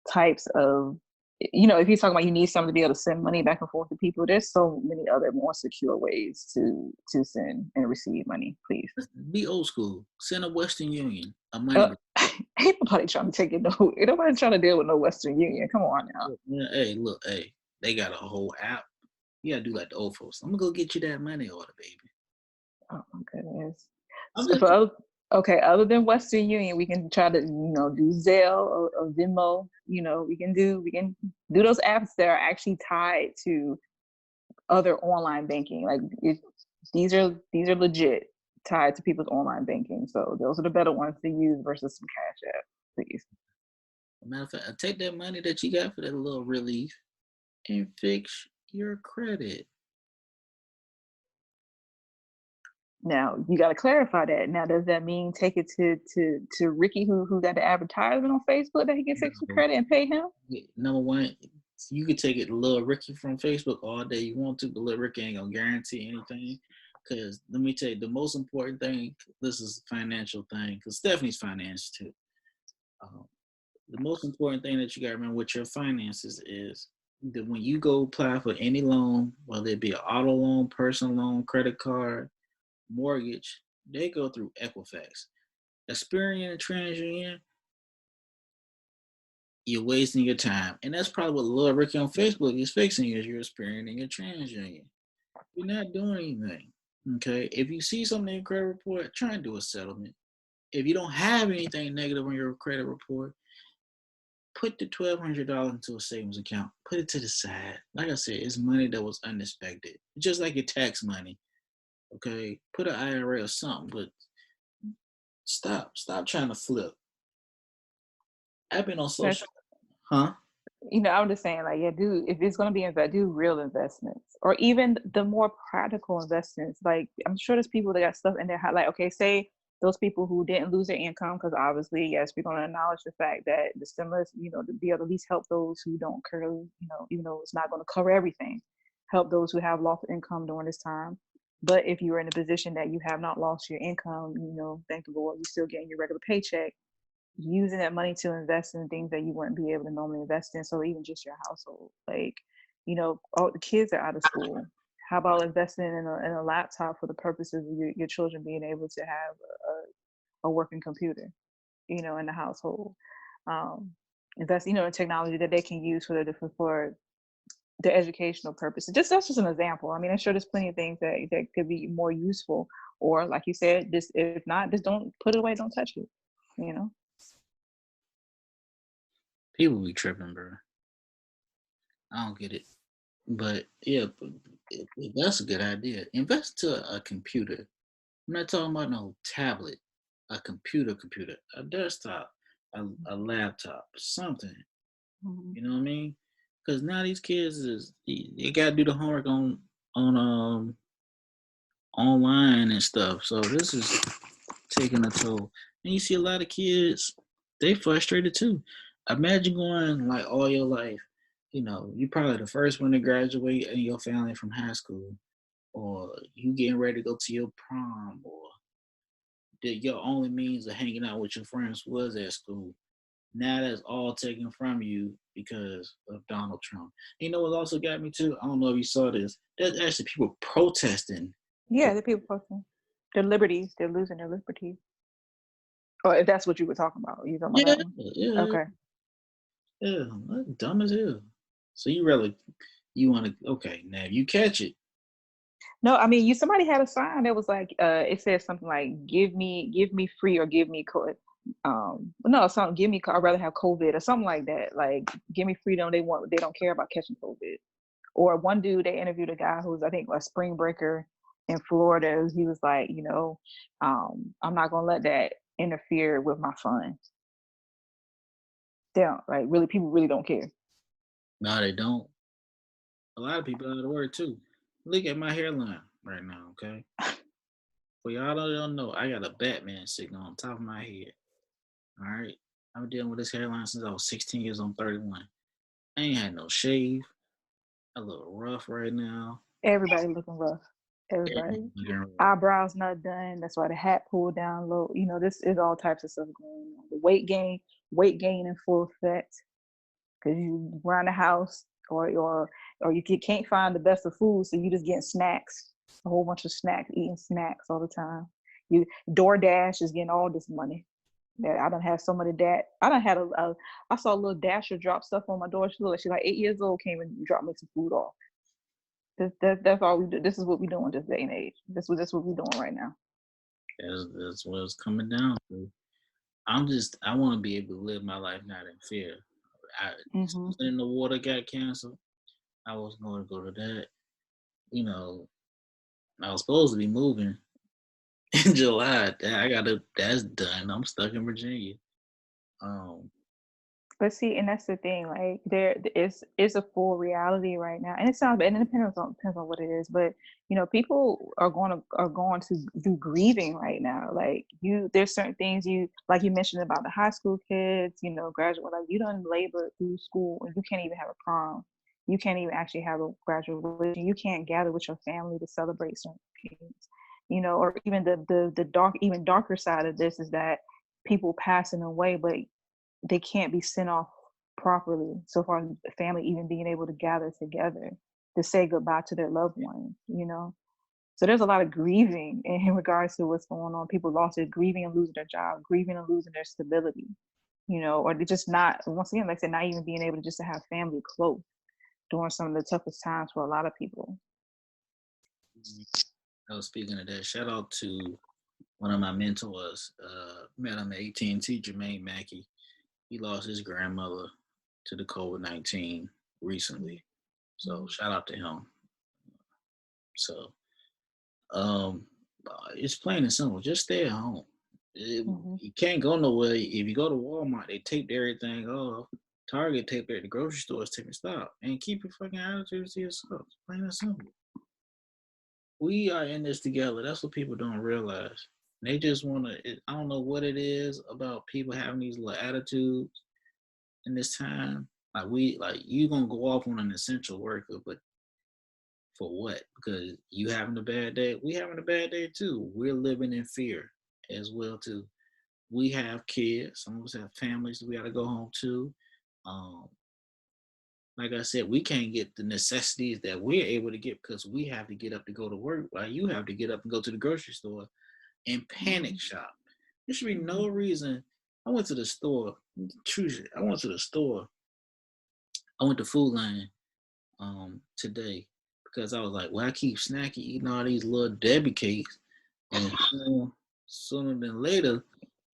types of, if you're talking about you need something to be able to send money back and forth to people, there's so many other more secure ways to send and receive money. Please Be old school. Send a Western Union a money. Ain't nobody trying to take it. No, ain't nobody trying to deal with no Western Union. Come on now. Hey, they got a whole app. You gotta do like the old folks. I'm gonna go get you that money order, baby. Oh my goodness. I'm So just other than Western Union, we can try to do Zelle or Venmo. We can do those apps that are actually tied to other online banking. Like these are legit tied to people's online banking. So those are the better ones to use versus some Cash App, please. matter of fact, take that money that you got for that little relief and fix your credit. Now you got to clarify that. Now, does that mean take it to Ricky who got the advertisement on Facebook that he can fix the credit and pay him? Number one, you could take it to Lil Ricky from Facebook all day you want to, but Lil Ricky ain't gonna guarantee anything. Because let me tell you, the most important thing, this is a financial thing, because Stephanie's finance too. The most important thing that you gotta remember with your finances is that when you go apply for any loan, whether it be an auto loan, personal loan, credit card, mortgage, they go through Equifax. Experian and TransUnion, you're wasting your time. And that's probably what Lil Ricky on Facebook is fixing is your Experian and your TransUnion. You're not doing anything. Okay. If you see something in your credit report, try and do a settlement. If you don't have anything negative on your credit report, put the $1,200 into a savings account. Put it to the side. Like I said, it's money that was unexpected. Just like your tax money. Okay. Put an IRA or something, but stop trying to flip. I've been on social. Huh? I'm just saying, like, yeah, if it's going to be do real investments, or even the more practical investments. Like, I'm sure there's people that got stuff in their house. Like, okay, say those people who didn't lose their income, because obviously, yes, we're going to acknowledge the fact that the stimulus, to be able to at least help those who don't currently, even though it's not going to cover everything, help those who have lost income during this time. But if you're in a position that you have not lost your income, thank the Lord, you're still getting your regular paycheck, using that money to invest in things that you wouldn't be able to normally invest in. So even just your household, like, all the kids are out of school. How about investing in a laptop for the purposes of your children being able to have a working computer, in the household. Invest, in technology that they can use for their educational purposes. That's just an example. I mean, I'm sure there's plenty of things that could be more useful. Or like you said, if not, just don't put it away, don't touch it. People be tripping, bro. I don't get it. But yeah, that's a good idea. Invest to a computer. I'm not talking about no tablet, a computer, a desktop, a laptop, something. Mm-hmm. You know what I mean? Because now these kids they got to do the homework on online and stuff. So this is taking a toll. And you see a lot of kids, they frustrated too. Imagine going like all your life, you probably the first one to graduate in your family from high school, or you getting ready to go to your prom, or that your only means of hanging out with your friends was at school. Now that's all taken from you because of Donald Trump. You know what also got me too? I don't know if you saw this. There's actually people protesting. Yeah, the people posting. Their liberties. They're losing their liberties. Or if that's what you were talking about, you talking about Yeah, that one? yeah, Okay. yeah. That's dumb as hell. So you really you want to? Okay, now if you catch it, No, I mean, you somebody had a sign that was like, it said something like, give me free or give me no, something, give me, I'd rather have COVID or something like that. Like, give me freedom. They don't care about catching COVID. Or one dude, they interviewed a guy who's, I think, a spring breaker in Florida. He was like, I'm not gonna let that interfere with my fun. They don't, like, really, people really don't care. no, they don't. A lot of people out of work too. Look at my hairline right now. Okay, for y'all that don't know, I got a Batman sitting on top of my head. All right, I've been dealing with this hairline since I was 16 years. I'm 31. I ain't had no shave. A little rough right now. Everybody looking rough. Everything Everybody. looking rough. Eyebrows not done. That's why the hat pulled down low. This is all types of stuff going on. The weight gain in full effect because you around the house or you can't find the best of food, so you just getting snacks, a whole bunch of snacks, eating snacks all the time. You DoorDash is getting all this money. That I don't have so many that I don't had I saw a little dasher drop stuff on my door. She looked like she's like 8 years old, came and dropped me some food off. That's all we do. This is what we doing this day and age. This what we doing right now. That's what it's coming down to. I want to be able to live my life not in fear. Hmm. Something in the water got canceled. I was going to go to that. You know, I was supposed to be moving in July. That's done. I'm stuck in Virginia. Um, But see, and that's the thing. Like there is a full reality right now, and it sounds, and it depends on what it is. But people are going to do grieving right now. Like there's certain things like you mentioned about the high school kids. Graduate, like you done labor through school, and you can't even have a prom. You can't even actually have a graduation. You can't gather with your family to celebrate certain things. Or even even darker side of this is that people passing away, but they can't be sent off properly so far as the family even being able to gather together to say goodbye to their loved ones. So there's a lot of grieving in regards to what's going on. People lost their grieving and losing their job, grieving and losing their stability, or they're just not, once again, like I said, not even being able to just to have family close during some of the toughest times for a lot of people. I was speaking of that. Shout out to one of my mentors. Met him at AT&T, Jermaine Mackey. He lost his grandmother to the COVID-19 recently. So shout out to him. So um, it's plain and simple. Just stay at home. Mm-hmm. You can't go nowhere. If you go to Walmart, they taped everything off. Target taped it. The grocery stores tape it. Stop and keep your fucking attitude to yourself. It's plain and simple. We are in this together. That's what people don't realize. They just want to. I don't know what it is about people having these little attitudes in this time. Like you gonna go off on an essential worker, but for what? Because you having a bad day. We having a bad day too. We're living in fear as well too. We have kids. Some of us have families that we got to go home to. Um, like I said, we can't get the necessities that we're able to get because we have to get up to go to work. While you have to get up and go to the grocery store and panic shop. There should be no reason. I went to the store. True shit. I went to the store. I went to Food Line today because I was like, well, I keep snacking, eating all these little Debbie cakes, and sooner than later,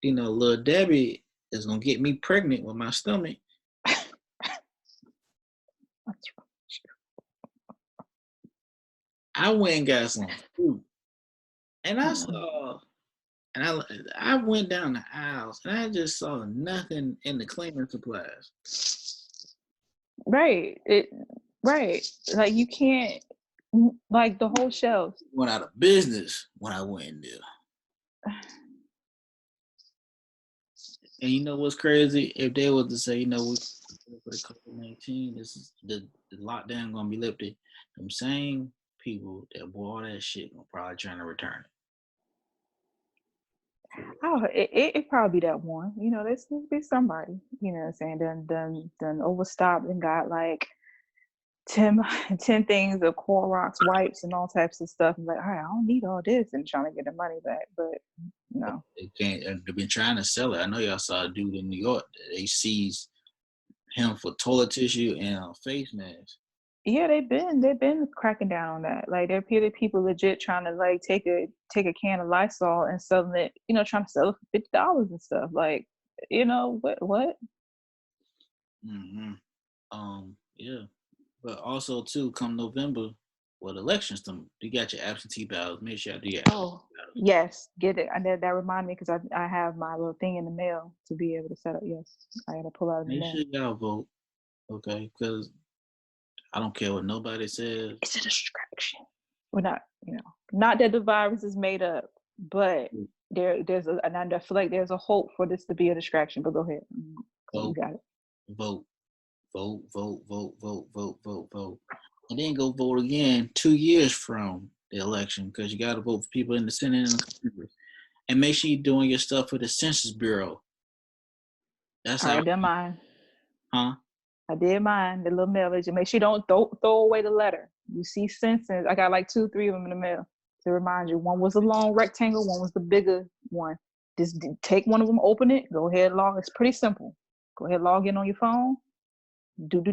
little Debbie is gonna get me pregnant with my stomach. That's I went and got some fruit, and I right. saw, and I went down the aisles, and I just saw nothing in the cleaning supplies. Right. Right. Like you can't, like the whole shelf. Went out of business when I went in there. And you know what's crazy? If they was to say, we for the COVID-19, this is the lockdown gonna be lifted. Them same people that bought all that shit gonna probably trying to return it. For real. Oh, it probably be that one. There's be somebody, what I'm saying, done overstopped and got like 10, 10 things of Clorox wipes and all types of stuff. I'm like, all right, I don't need all this and trying to get the money back. But no. They can't. They've been trying to sell it. I know y'all saw a dude in New York. They seized him for toilet tissue and a face mask. Yeah, they've been cracking down on that. Like there appear to people legit trying to like take a can of Lysol and selling it, trying to sell it for $50 and stuff. Like, what? Hmm. Yeah, but also too, come November, with elections, you got your absentee ballots. Make sure you do your absentee Oh, ballots. yes, get it. And that reminded me because I have my little thing in the mail to be able to set up. Yes, I got to pull out in the Make mail. sure y'all vote, okay? Because I don't care what nobody says. It's a distraction. We're not, not that the virus is made up, but and I feel like there's a hope for this to be a distraction. But go ahead, you Vote, got it. vote, vote, and then go vote again 2 years from the election because you got to vote for people in the Senate and the Congress. And make sure you're doing your stuff for the Census Bureau. That's All how, right, done mine. huh? I did mine, the little mailage, and make sure you don't throw away the letter. You see sentences. I got like 2, 3 of them in the mail to remind you. One was a long rectangle, one was the bigger one. Just take one of them, open it, go ahead, log. It's pretty simple. Go ahead, log in on your phone. Do.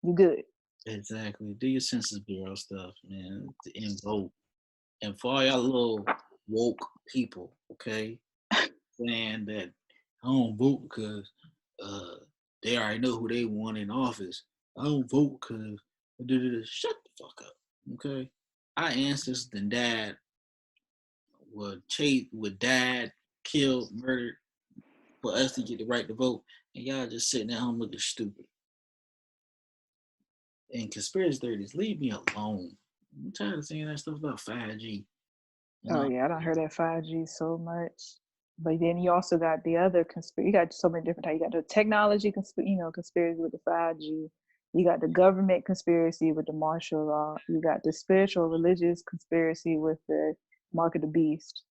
You good. Exactly. Do your Census Bureau stuff, man, and vote. And for all y'all little woke people, okay, saying that I don't vote because uh, they already know who they want in office. I don't vote because shut the fuck up, okay? Our ancestors and dad were died, killed, murdered for us to get the right to vote, and y'all just sitting at home looking stupid. And conspiracy theories, leave me alone. I'm tired of saying that stuff about 5G. You Oh know, yeah, I don't heard that 5G so much. But then you also got the other conspiracy. You got so many different types. You got the technology conspiracy with the 5G. You got the government conspiracy with the martial law. You got the spiritual religious conspiracy with the mark of the beast.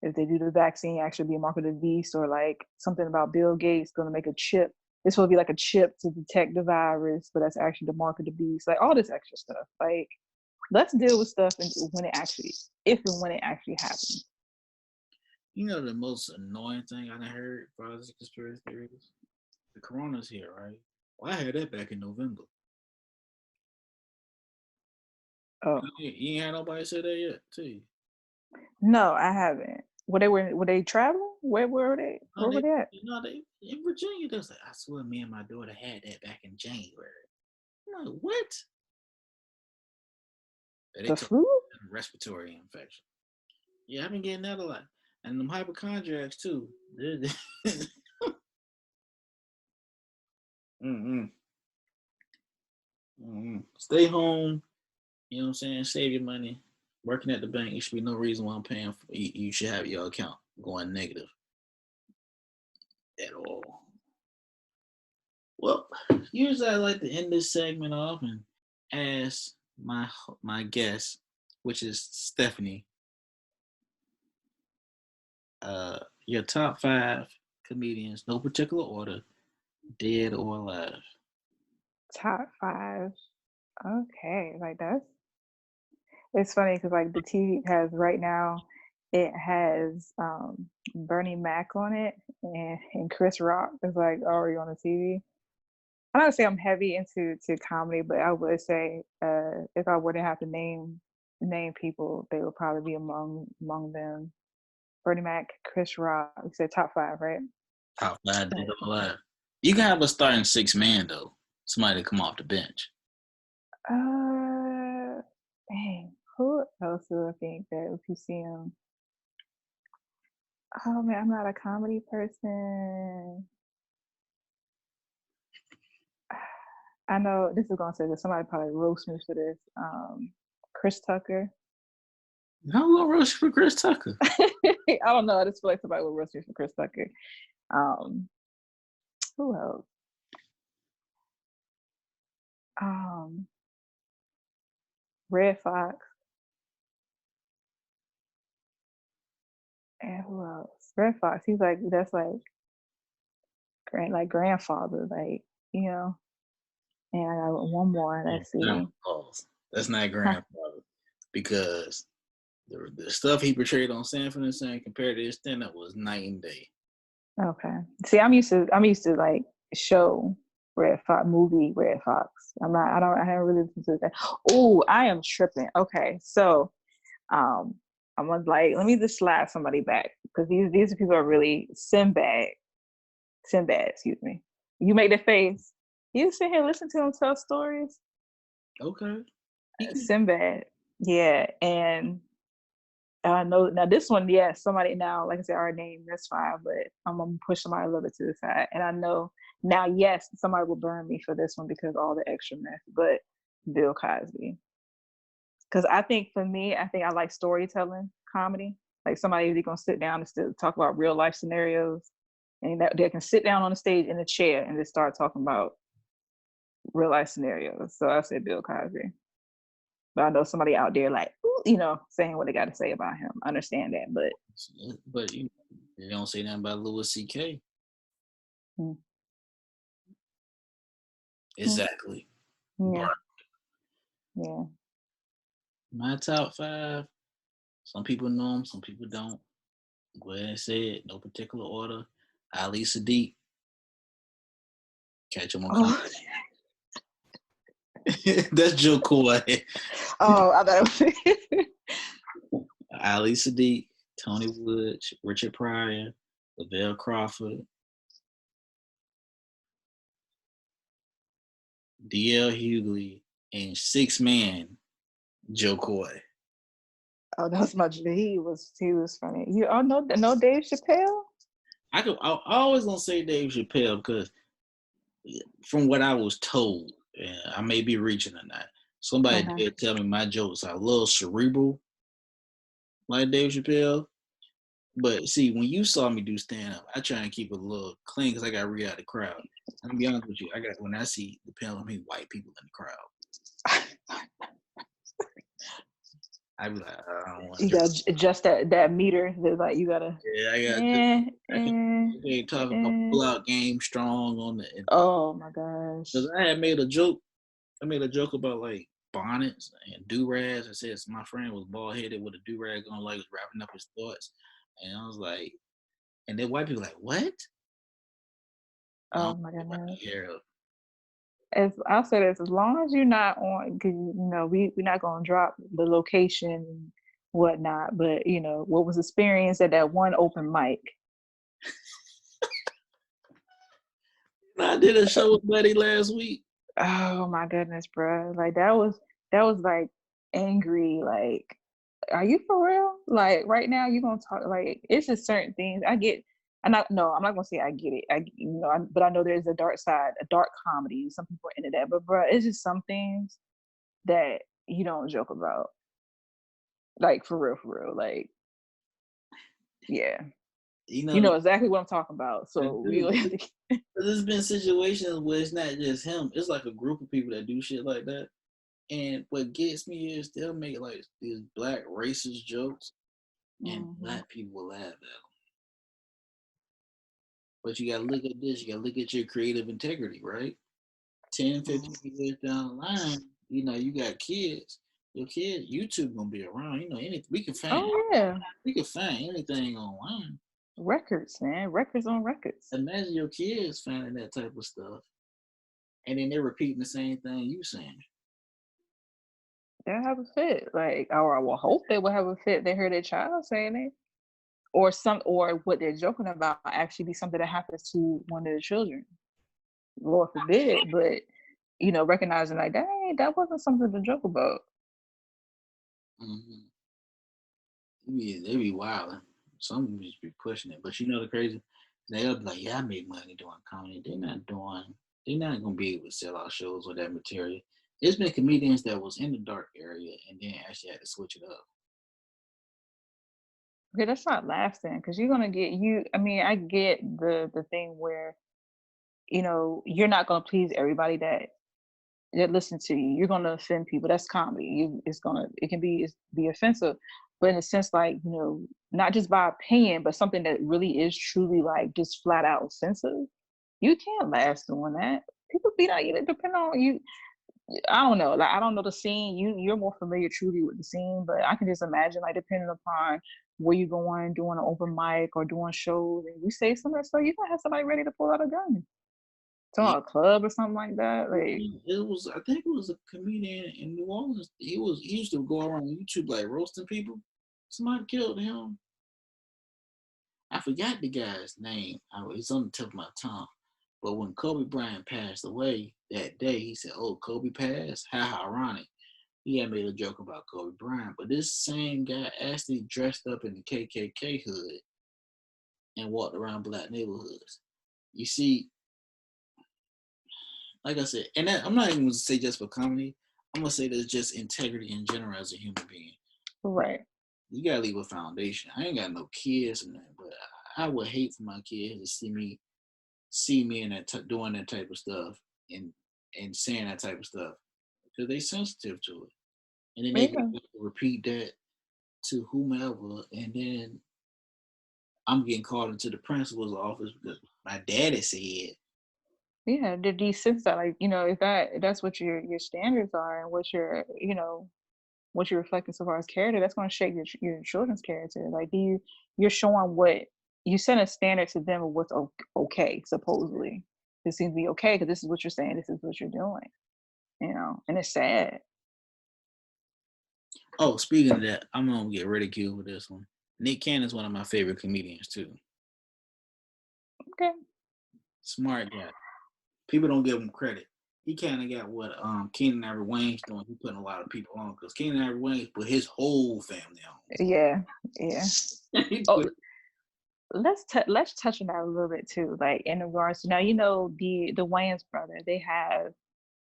If they do the vaccine, actually be a mark of the beast, or like something about Bill Gates going to make a chip. This will be like a chip to detect the virus, but that's actually the mark of the beast. Like all this extra stuff. Like let's deal with stuff and when it actually, if and when it actually happens. the most annoying thing I heard about this conspiracy theories? The corona's here, right? Well, I had that back in November. Oh You ain't had nobody say that yet, too. no, I haven't. Were they traveling? Where were they? Oh, Where were they at? they in Virginia. They was like, I swear, me and my daughter had that back in January. I'm like, what? They The told flu? me respiratory infection. Yeah, I've been getting that a lot, and them hypochondriacs too. Mm-mm. Mm-mm. Stay home. You know what I'm saying? Save your money. Working at the bank, there should be no reason why I'm paying. You should have your account going negative at all. Well, usually I like to end this segment off and ask my guest, which is Stephanie, your top 5 comedians, no particular order, dead or alive. Top 5. Okay, like that's it's funny because like the TV has right now, it has Bernie Mac on it and Chris Rock is like already on the TV. I'm not say I'm heavy into comedy, but I would say if I were to have to name people, they would probably be among them. Bernie Mac, Chris Rock. You said top 5, right? Top 5 dead or alive. You can have a starting 6 man though. Somebody to come off the bench. Uh, dang. Who else do I think that if you see him? Oh man, I'm not a comedy person. I know this is gonna say that somebody probably roast me for this. Chris Tucker. How gonna rush for Chris Tucker? I don't know. I just feel like somebody would roast me for Chris Tucker. Um, who else? Um, Red Fox. And who else? Red Fox. He's like that's like grandfather, like you know. And I got one more. Oh, Let's no, see. pause. That's not Huh. grandfather because the stuff he portrayed on Sanford and Son compared to his stand-up was night and day. Okay. See, I'm used to like show Red Fox movie Red Fox. I haven't really listened to that. Oh, I am tripping. Okay. So um I was like, let me just slap somebody back because these people are really Sinbad. Sinbad, excuse me. You make the face. You sit here and listen to him tell stories. Okay. He can, Sinbad. Yeah. And I know now this one, yeah, somebody now, like I said, our name, that's fine, but I'm gonna push somebody a little bit to the side. And I know now, yes, somebody will burn me for this one because of all the extra mess, but Bill Cosby. Because I think for me, I think I like storytelling comedy. Like somebody who's gonna sit down and still talk about real life scenarios and that they can sit down on the stage in a chair and just start talking about real life scenarios. So I said Bill Cosby. But I know somebody out there like, ooh, saying what they got to say about him. I understand that, but but you don't say nothing about Louis C.K. mm, mm, Exactly. yeah, But yeah. my top five, some people know them, some people don't. Go ahead and say it, no particular order. Ali Sadiq, catch him on comedy. Oh, That's Joe Coy. oh, I thought it was. Ali Sadiq, Tony Woods, Richard Pryor, Lavelle Crawford, D.L. Hughley, and six man Joe Coy. Oh, that's my. He was funny. You all know Dave Chappelle. I always gonna say Dave Chappelle because from what I was told, and I may be reaching or not, somebody Uh-huh. did tell me my jokes are a little cerebral, like Dave Chappelle. But see, when you saw me do stand up, I try and keep it a little clean because I got to read out the crowd. I'm gonna be honest with you, I got when I see depending on me white people in the crowd, I be like, I don't want to You hear. got to adjust that meter. That like you gotta. Yeah, I got. Eh, I can eh, they talk about eh. pull out game strong on the Oh my because gosh. I had made a joke. I made a joke about like bonnets and do rags. I said my friend was bald headed with a do rag on, like was wrapping up his thoughts, and I was like, and then white people like, what? I Oh don't my know about goodness. the hair up. As I said, as long as you're not on, because we're not gonna drop the location and whatnot. But what was experienced at that one open mic. I did a show with Buddy last week. Oh my goodness, bro! Like that was like angry. Like, are you for real? Like right now, you gonna talk like it's just certain things I get. I'm not gonna say I get it. But I know there's a dark side, a dark comedy. Some people are into that, but bro, it's just some things that you don't joke about. Like for real. Like, yeah, You you know, know exactly what I'm talking about. I So we do. gonna have to. There's been situations where it's not just him. It's like a group of people that do shit like that. And what gets me is they'll make like these black racist jokes, and Mhm. black people will laugh at them. But you gotta look at this. You gotta look at your creative integrity, right? 10, Mhm. 15 years down the line, you got kids. Your kids, YouTube gonna be around. Anything Oh yeah, we can find anything online. records, man, records on records. Imagine your kids finding that type of stuff, and then they're repeating the same thing you saying. They'll have a fit. Like, or I will hope they will have a fit. They heard their child saying it, or what they're joking about actually be something that happens to one of their children. Lord forbid, but recognizing like, dang, that wasn't something to joke about. Mm-hmm. They be wild. Some just be pushing it, but the crazy. They'll be like, "Yeah, I made money doing comedy." They're not doing. They're not gonna be able to sell out shows with that material. There's been comedians that was in the dark area and then actually had to switch it up. Okay, that's not lasting because you're gonna get you. I mean, I get the thing where you're not gonna please everybody that listen to you. You're gonna offend people. That's comedy. It can be offensive, but in a sense, like not just by opinion, but something that really is truly like just flat out offensive. You can't last doing that. people be like, it depend on you. I don't know. Like I don't know the scene. You're more familiar truly with the scene, but I can just imagine like depending upon where you're going, doing an open mic or doing shows, and you say some of that stuff, you gonna have somebody ready to pull out a gun. To Yeah, a club or something like that. Like it was. I think it was a comedian in New Orleans. He used to go around YouTube like roasting people. Somebody killed him. I forgot the guy's name. It's on the tip of my tongue. But when Kobe Bryant passed away that day, he said, "Oh, Kobe passed. How ironic." He had made a joke about Kobe Bryant, but this same guy actually dressed up in the KKK hood and walked around black neighborhoods. You see, like I said, and that, I'm not even going to say just for comedy. I'm gonna say there's just integrity in general as a human being. right. You gotta leave a foundation. I ain't got no kids and that, but I would hate for my kids to see me in doing that type of stuff and saying that type of stuff because they sensitive to it, and then they Yeah. repeat that to whomever, and then I'm getting called into the principal's office because my daddy said. Yeah. The desensitize like, if that's what your standards are and what what you're reflecting so far as character, that's gonna shape your children's character. Like you're showing what you set a standard to them of what's okay, supposedly. This seems to be okay because this is what you're saying, this is what you're doing, and it's sad. Oh, speaking of that, I'm gonna get ridiculed with this one. Nick Cannon's one of my favorite comedians too. Okay. Smart guy. People don't give him credit. He kind of got what Keenan Ivory Wayne's doing. He putting a lot of people on because Keenan Ivory Wayne's put his whole family Yeah. Yeah. on. He Oh, put let's touch on that a little bit too. Like in regards to now, the Wayans brother, they have,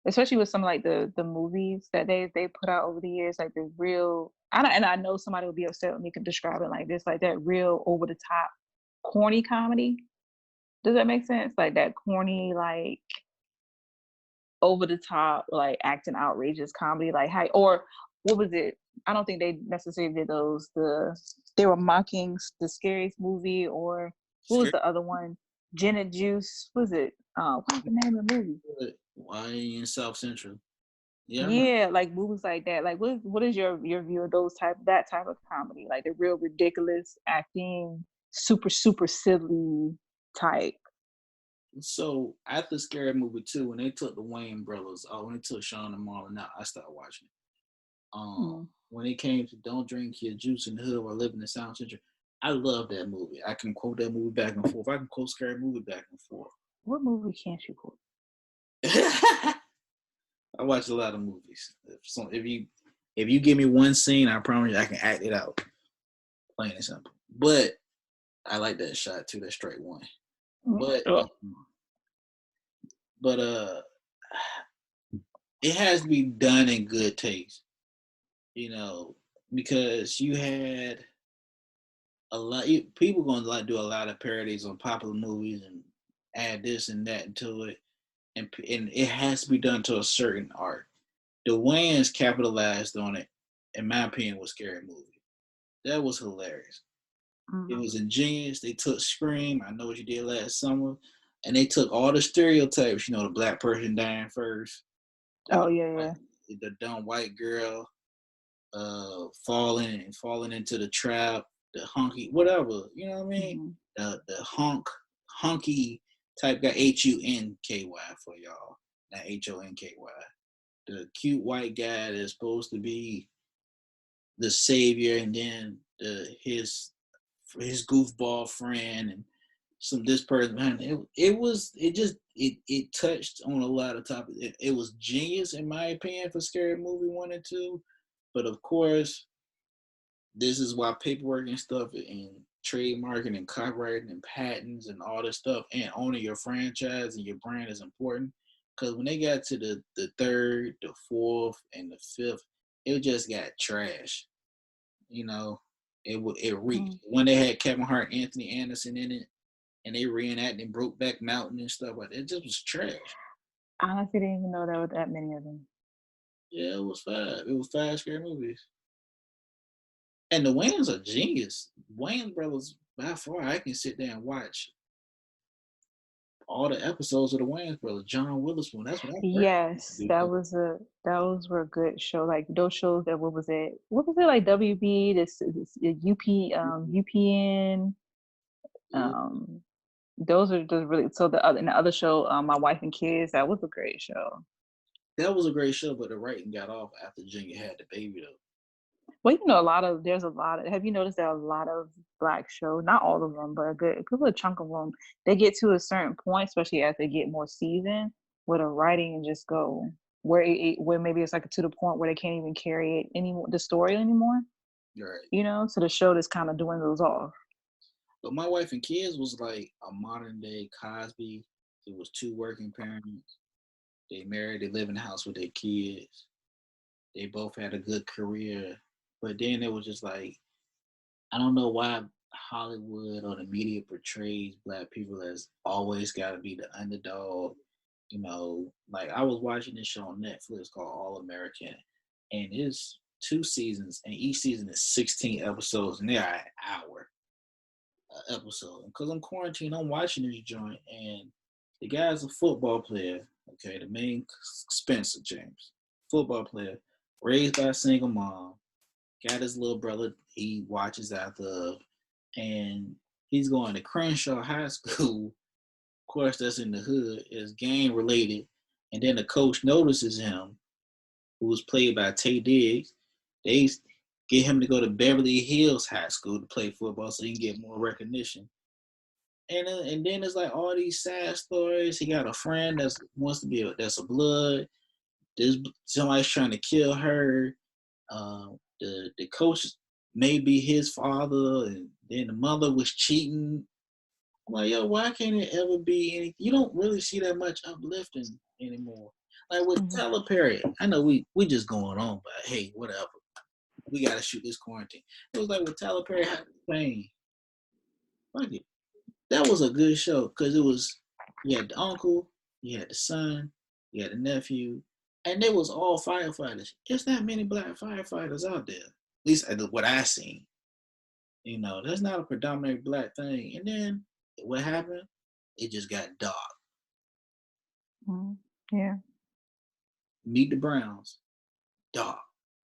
especially with some like the movies that they put out over the years, like the real. I know somebody will be upset with me can describe it like this, like that real over the top, corny comedy. Does that make sense? Like that corny, like over the top, like acting outrageous comedy, like how or what was it? I don't think they necessarily did those. They were mocking the scariest movie, or what was scared. the other one? Gin and Juice. What was it? What's the name of the movie? Why in South Central? Yeah, I remember. Yeah, like movies like that. Like what is your view of that type of comedy? Like the real ridiculous acting, super silly type. So after Scary Movie 2, when they took the Wayne brothers, when they took Sean and Marlon out, I started watching it. Mm. When it came to Don't Drink Your Juice in the Hood while living in South Central, I love that movie. I can quote that movie back and forth. I can quote Scary Movie back and forth. What movie can't you quote? I watch a lot of movies. If you give me one scene, I promise you I can act it out. Plain and simple. But I like that shot too. That straight one. But Oh, but it has to be done in good taste. You know, because you had a lot people gonna like do a lot of parodies on popular movies and add this and that into it, and it has to be done to a certain art. The Wayans capitalized on it. In my opinion, was Scary Movie. That was hilarious. It mm. was ingenious. They took Scream, I Know What You Did Last Summer, and they took all the stereotypes. You know, the black person dying first, the Oh yeah, white, yeah. the dumb white girl, falling into the trap, the hunky, whatever. You know what I mean? Mm-hmm. The hunky type guy, HUNKY for y'all, not HONKY. The cute white guy that's supposed to be the savior, and then his goofball friend and this person behind it. It touched on a lot of topics. It was genius in my opinion for Scary Movie 1 and 2, but of course this is why paperwork and stuff and trademarking and copyrighting and patents and all this stuff and owning your franchise and your brand is important. Because when they got to the third, the fourth, and the fifth, it just got trash. You know, it reeked. Mm. When they had Kevin Hart, Anthony Anderson in it, and they reenacted Brokeback Mountain and stuff like that, it just was trash. I honestly didn't even know there were that many of them. Yeah, it was five. It was five scary movies. And the Wayans are genius. Wayans brothers, by far, I can sit there and watch all the episodes of the Wayans brothers. John Witherspoon. That's what I first Yes, introduced to. those were good show. Like those shows that what was it? What was it like WB, this UP UPN, Yeah, um those are just really so the other and the other show, My Wife and Kids, that was a great show. that was a great show, but the writing got off after Junior had the baby though. Well, there's a lot of have you noticed there are a lot of black shows, not all of them, but a good chunk of them, they get to a certain point, especially as they get more seasoned, where the writing just go where maybe it's like to the point where they can't even carry it anymore, the story anymore, Right. so the show just kind of dwindles off. But My Wife and Kids was like a modern day Cosby. It was two working parents. They married, they live in the house with their kids. They both had a good career. But then it was just like, I don't know why Hollywood or the media portrays black people as always got to be the underdog. Like I was watching this show on Netflix called All American, and it's 2 seasons, and each season is 16 episodes, and they are an hour episode. Because I'm quarantined, I'm watching this joint, and the guy's a football player. Okay, the main Spencer James, football player, raised by a single mom, got his little brother he watches after, and he's going to Crenshaw High School. Of course, that's in the hood. It's gang related, and then the coach notices him, who was played by Tay Diggs. They get him to go to Beverly Hills High School to play football so he can get more recognition. And then it's like all these sad stories. He got a friend that's a blood. There's somebody's trying to kill her. The coach may be his father, and then the mother was cheating. I'm like, yo, why can't it ever be anything? You don't really see that much uplifting anymore. Like with Mhm. Tyler Perry, I know we just going on, but hey, whatever. We gotta shoot this quarantine. It was like with Tyler Perry had pain. Fuck it. That was a good show because it was you had the uncle, you had the son, you had the nephew, and they was all firefighters. There's not many black firefighters out there. At least what I seen. That's not a predominantly black thing. And then what happened? It just got dark. Mhm. Yeah. Meet the Browns, dark.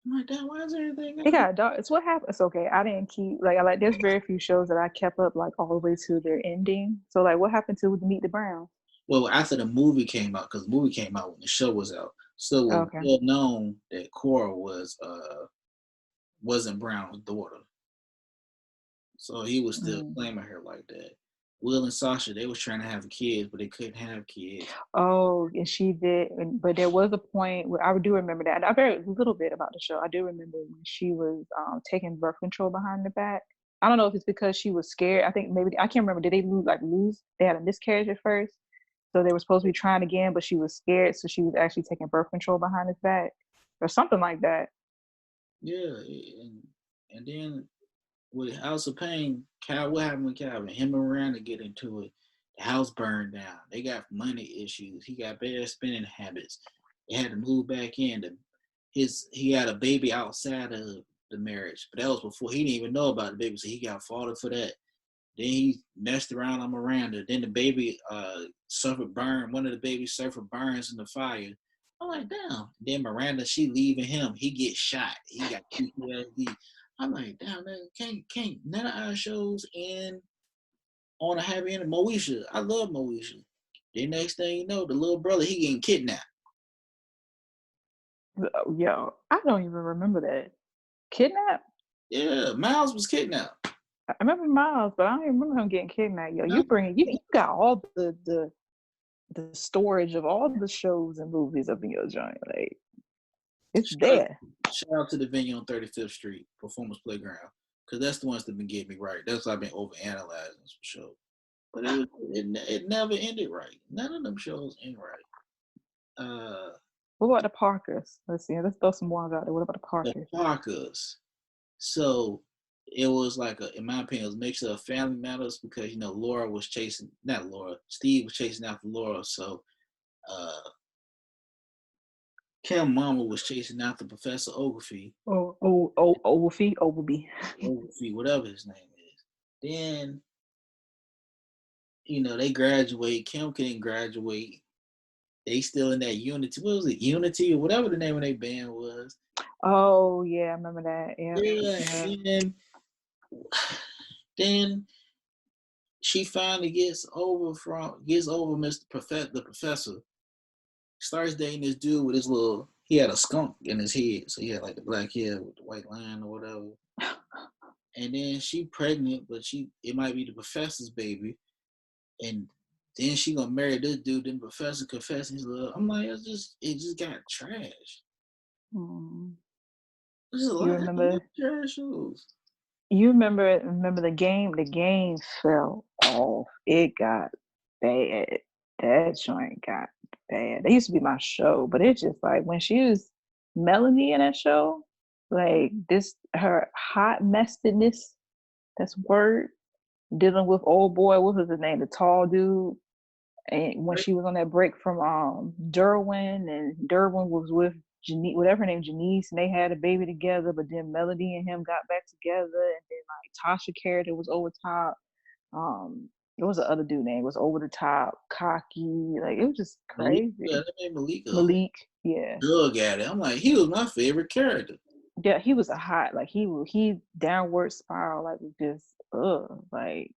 I'm like, damn, why is everything It got got dark. It's what happened. It's okay. I didn't keep like I like. There's very few shows that I kept up like all the way to their ending. So like, what happened to Meet the Browns? well after the movie came out, because the movie came out when the show was out. So it was Okay. well known that Cora wasn't Brown's daughter. So he was still Mm. claiming her like that. Will and Sasha, they was trying to have kids, but they couldn't have kids. Oh, and she did, but there was a point where I do remember that. I very little bit about the show. I do remember when she was taking birth control behind the back. I don't know if it's because she was scared. I think maybe I can't remember. Did they lose? They had a miscarriage at first, so they were supposed to be trying again, but she was scared, so she was actually taking birth control behind his back or something like that. Yeah, and then with House of Pain, what happened with Calvin? Him and Miranda get into it. The house burned down. They got money issues. He got bad spending habits. They had to move back in. He had a baby outside of the marriage, but that was before he didn't even know about the baby, so he got faulted for that. Then he messed around on Miranda. Then the baby suffered burn. One of the babies suffered burns in the fire. I'm like, damn. Then Miranda, she leaving him. He gets shot. He got PTSD. I'm like, damn, man, can't none of our shows end on a happy ending. Moesha, I love Moesha. The next thing you know, the little brother, he getting kidnapped. Yo, I don't even remember that. Kidnapped? Yeah, Miles was kidnapped. I remember Miles, but I don't even remember him getting kidnapped. Yo, No, you got all the storage of all the shows and movies up in your joint. Like it's shout out, there. shout out to the venue on 35th Street, Performance Playground, because that's the ones that been getting me right. That's what I've been over analyzing for sure. But it never ended right. None of them shows end right. What about the Parkers? Let's see. Let's throw some ones out there. What about the The Parkers? Parkers. So it was like in my opinion, it was a mix of family matters because Laura was chasing, not Laura, Steve was chasing after Laura. So uh, Kim Mama was chasing after Professor Ogilvy, Ogleby. Ogilvy, whatever his name is. Then they graduate. Kim couldn't graduate. They still in that Unity. What was it? Unity or whatever the name of their band was. Oh yeah, I remember that. Yeah, Yeah, yeah. and then she finally gets over the professor. Starts dating this dude with his little. He had a skunk in his head, so he had like the black hair with the white line or whatever. And then she pregnant, but it might be the professor's baby, and then she gonna marry this dude. Then professor confessing his love. I'm like, it just got trash. Mm. There's a You lot of remember? trash shows. You remember the game? The game fell off. It got bad. That joint got bad. That used to be my show, but it's just like when she was Melanie in that show, like this her hot mestedness. That's word. Dealing with old boy, what was his name? The tall dude. And when she was on that break from Derwin, and Derwin was with Janice, whatever her name, Janice, and they had a baby together. But then Melody and him got back together, and then like Tasha character was over top. There was the other dude name was over the top, cocky. Like it was just Malik, yeah, crazy. that made Malik a whole Malik, yeah, drug addict. I'm like, he was my favorite character. yeah, he was a hot like he downward spiral like just like.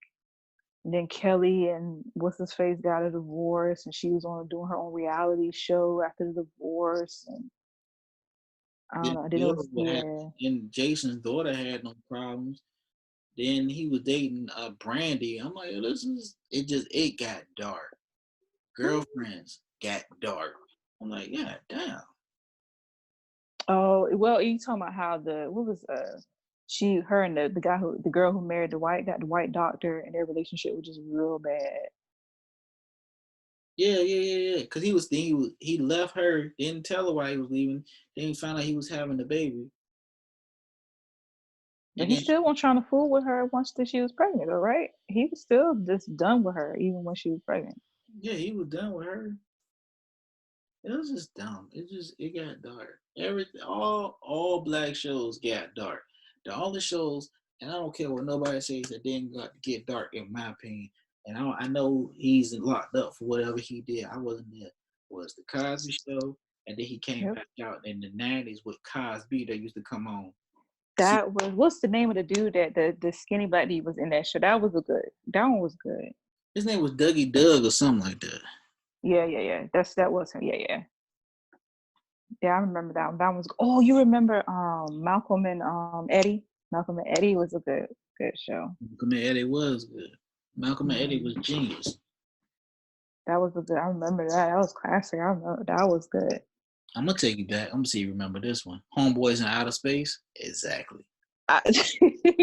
Then Kelly and what's his face got a divorce, and she was on doing her own reality show after the divorce, and I don't Then know. Then it Bill was had, yeah. and Jason's daughter had no problems. Then he was dating Brandy. I'm like, it got dark. Girlfriends got dark. I'm like, yeah, damn. Oh well, you talking about how what was she her and the guy who the girl who married the white doctor, and their relationship was just real bad. Yeah, yeah, yeah, yeah. Cause he left her, didn't tell her why he was leaving. Then he found out he was having a baby, But and he then still wasn't trying to fool with her once that she was pregnant, all right? He was still just done with her even when she was pregnant. yeah, he was done with her. It was just dumb. It got dark. Everything, all black shows got dark. The only shows, and I don't care what nobody says, that didn't get dark in my opinion. And I know he's locked up for whatever he did. I wasn't there. Was the Cosby Show, and then he came Yep. back out in the '90s with Cosby that used to come on. See, That was what's the name of the dude that the skinny black dude was in that show? That was a good. That one was good. his name was Dougie Doug or something like that. Yeah, yeah, yeah. That was him. Yeah, yeah. Yeah, I remember that one. That was oh, you remember Malcolm and Eddie? Malcolm and Eddie was a good show. Malcolm and Eddie was good. Malcolm and Eddie Mm, was genius. that was a good I remember that. That was classic. I remember that was good. I'm gonna take you back. I'm gonna see you remember this one. Homeboys in Outer Space. Exactly. I,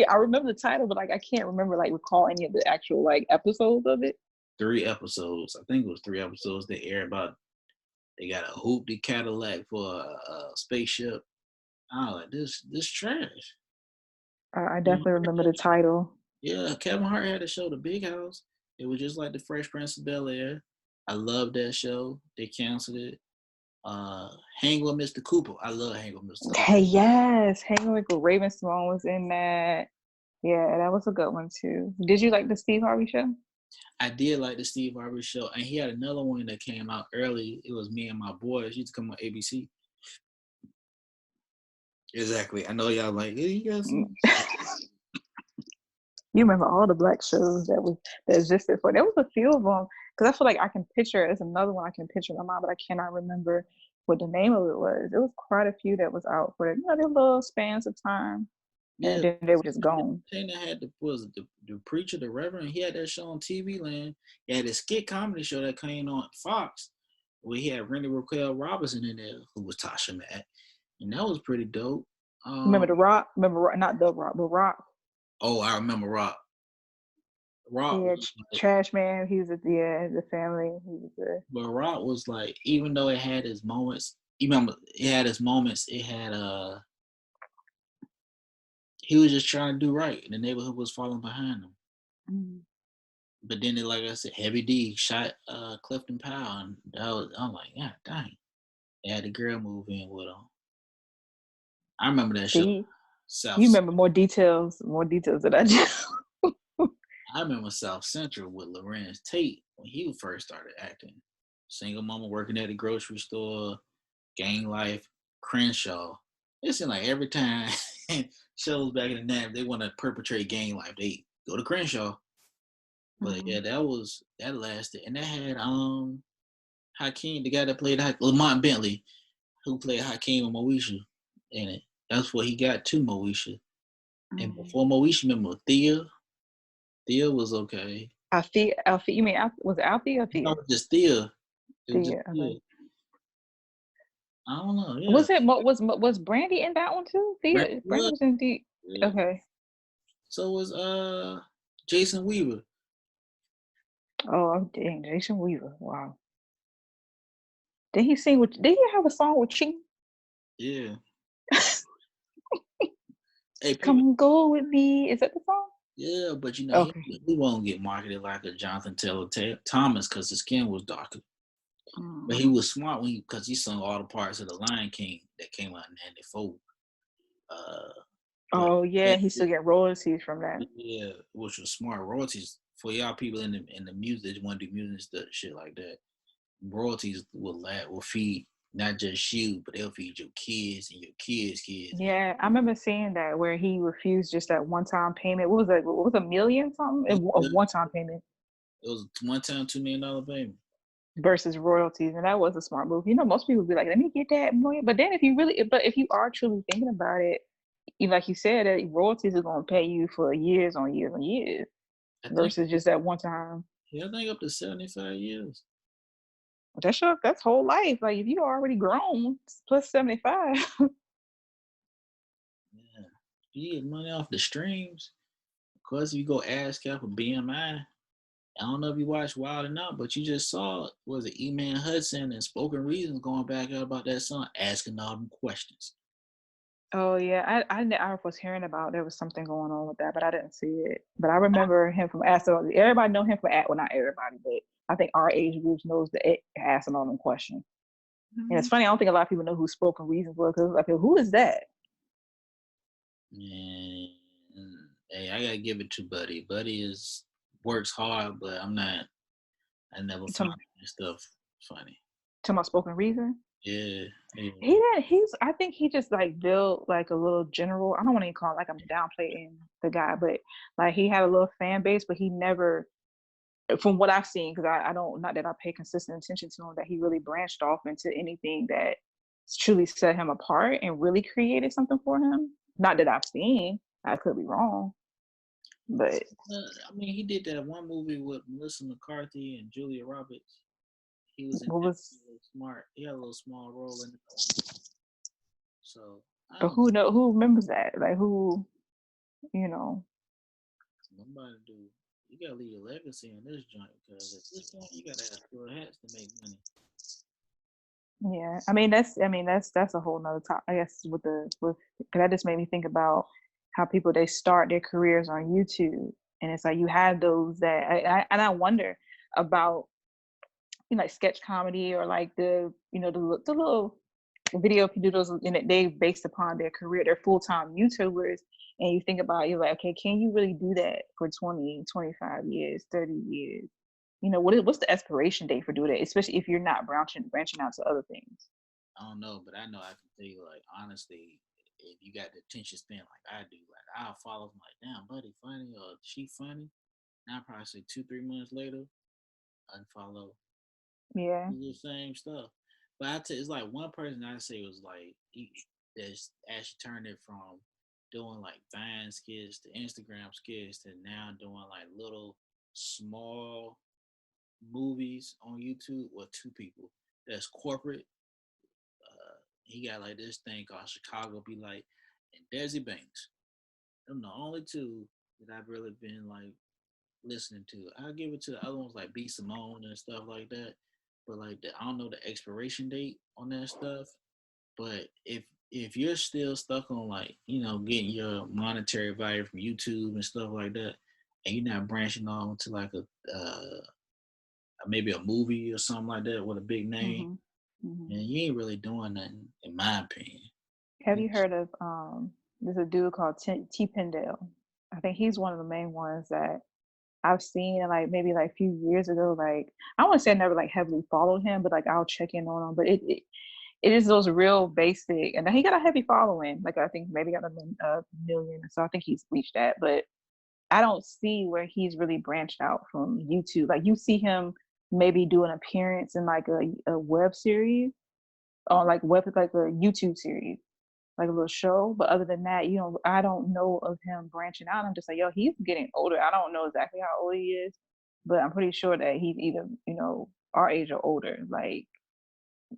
I remember the title, but like I can't remember like recall any of the actual like episodes of it. 3 episodes. I think it was 3 episodes. They air about. They got a hoopty Cadillac for a spaceship. I was like, this trash. I definitely remember the title. Yeah, Kevin Hart had a show, The Big House. It was just like the Fresh Prince of Bel Air. I love that show. They canceled it. Uh, Hang with Mr. Cooper. I love Hang with Mr. Cooper. Hey, yes, Hanging with Raven Simone was in that. Yeah, that was a good one too. Did you like the Steve Harvey show? I did like the Steve Harvey show, and he had another one that came out early. It was Me and My Boys. Used to come on ABC. Exactly. I know y'all like, hey, you got Mm. some. You remember all the black shows that existed for? There was a few of them because I feel like I can picture. It's another one I can picture in my mind, but I cannot remember what the name of it was. It was quite a few that was out for their little spans of time, and Yeah, then they were just gone. Tina had the preacher, the Reverend. He had that show on TV Land. He had a skit comedy show that came on Fox, where he had Randy Raquel Robinson in there, who was Tasha Mack, and that was pretty dope. Remember the Rock? Remember not the Rock, but Rock. Oh, I remember Rock. Rock Yeah, was like, Trash Man. He was the family. He was a but Rock was like, even though it had its moments, even though it had its moments, it had he was just trying to do right, and the neighborhood was falling behind him. mm. But then, like I said, Heavy D shot Clifton Powell, and I'm like, yeah, dang. They had the girl move in with him. I remember that show, See, South you Side. remember more details than I just. I remember South Central with Lorenz Tate when he first started acting. Single mama working at the grocery store, Gang Life, Crenshaw. It seemed like every time shows back in the day, they want to perpetrate gang life, they go to Crenshaw. But Mm-hmm. yeah, that lasted, and that had Hakeem, the guy that played Lamont Bentley, who played Hakeem and Moesha in it. That's what he got to Moesha. And Mm. before Moesha, remember Thea? Thea was okay. Alfie, you mean was it Alfie or No, Thea? it was just Thea. It was just Thea, okay. Thea. I don't know. Yeah, Was was Brandy in that one too? Brandon Thea, Brandy was. was in the. Yeah. Okay. So was Jason Weaver. Oh dang, Jason Weaver. Wow. Did he sing with? Did he have a song with Ching? Yeah. Hey, people. Come go with me. Is that the song? Yeah, but Okay. he won't get marketed like a Jonathan Taylor Thomas because his skin was darker. But Mm. he was smart when because he sung all the parts of the Lion King that came out in '94. Uh, but Oh yeah, yeah, he still get royalties from that. yeah, which was smart royalties for y'all people in the music that want to do music and stuff, shit like that. Royalties will feed not just you, but they'll feed your kids and your kids' kids. Yeah, I remember seeing that where he refused just that one time payment. What was it? What was a million something? A It one time payment was one time $2 million payment. versus royalties, and that was a smart move. You know, most people would be like, "Let me get that million," but then if you really, but if you are truly thinking about it, like you said, that royalties are going to pay you for years on years on years I think versus just that one time. yeah, I think up to 75 years. That's whole life. Like if you already grown plus 75. Yeah, you get money off the streams. Of course, if you go ASCAP or BMI, I don't know if you watched Wild or not, but you just saw was it E-Man Hudson and Spoken Reasons going back out about that song, asking all them questions. Oh yeah, I was hearing about there was something going on with that, but I didn't see it. But I remember him from asking. Everybody know him for well, not everybody, but I think our age groups knows the asking all them questions. And it's funny, I don't think a lot of people know who Spoken Reasons was because like, who is that? And hey, I gotta give it to Buddy. Buddy is works hard, but I'm not. I never You found talking, his stuff funny. talking about Spoken Reason? Yeah, yeah. He did. I think he just like built like a little general. I don't want to call it like I'm downplaying the guy, but like he had a little fan base, but he never, from what I've seen, because I don't, not that I pay consistent attention to him, that he really branched off into anything that truly set him apart and really created something for him. Not that I've seen. I could be wrong, but I mean, he did that one movie with Melissa McCarthy and Julia Roberts. He was in what that. was? He was smart. He had a little small role in it. So I But don't who remembers that? Like who, you know? nobody do. You gotta leave a legacy in this joint because at this point you gotta have full hats to make money. Yeah, I mean that's a whole nother top. I guess with because that just made me think about how people they start their careers on YouTube, and it's like you have those that and I wonder about like sketch comedy or like the little video doodles and they based upon their career, they're full-time YouTubers, and you think about you're like, okay, can you really do that for 20, 25 years, 30 years? What's the expiration date for doing that, especially if you're not branching out to other things? I don't know, but I know I can tell you like honestly, if you got the attention span like I do, like I'll follow them like, damn, buddy funny or she funny. And I'll probably say 2, 3 months later, unfollow. Yeah. Do the same stuff. But it's like one person I say was like that's actually turned it from doing like Vine skits to Instagram skits to now doing like little small movies on YouTube or two people. That's corporate. He got like this thing called Chicago Be Like and Desi Banks. Them the only two that I've really been like listening to. I'll give it to the other ones like B Simone and stuff like that. But like I don't know the expiration date on that stuff. But if you're still stuck on like getting your monetary value from YouTube and stuff like that, and you're not branching off to like maybe a movie or something like that with a big name, Hmm. Hmm. and you ain't really doing nothing, in my opinion. Have you heard of there's a dude called T Pendale? I think he's one of the main ones that I've seen like maybe like a few years ago, like I wouldn't say I never like heavily followed him, but like I'll check in on him. But it is those real basic, and then he got a heavy following. Like I think maybe got a million, so I think he's reached that. But I don't see where he's really branched out from YouTube. Like you see him maybe do an appearance in like a web series on like a YouTube series, like a little show. But other than that, I don't know of him branching out. I'm just like, yo, he's getting older. I don't know exactly how old he is, but I'm pretty sure that he's either, our age or older, like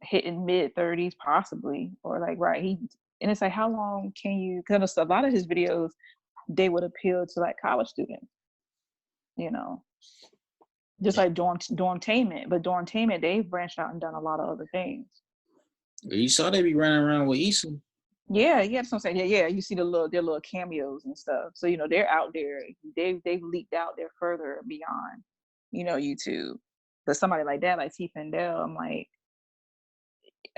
hitting mid 30s possibly, or like right. And it's like, how long can you? Because a lot of his videos they would appeal to like college students, you know, just Yeah. like dormtainment. But dormtainment, they've branched out and done a lot of other things. You saw they be running around with Issa. Yeah, yeah, that's what I'm saying. Yeah, yeah. You see their little cameos and stuff. So they're out there. They've leaked out there further beyond, YouTube. But somebody like that, like T Fendel, I'm like,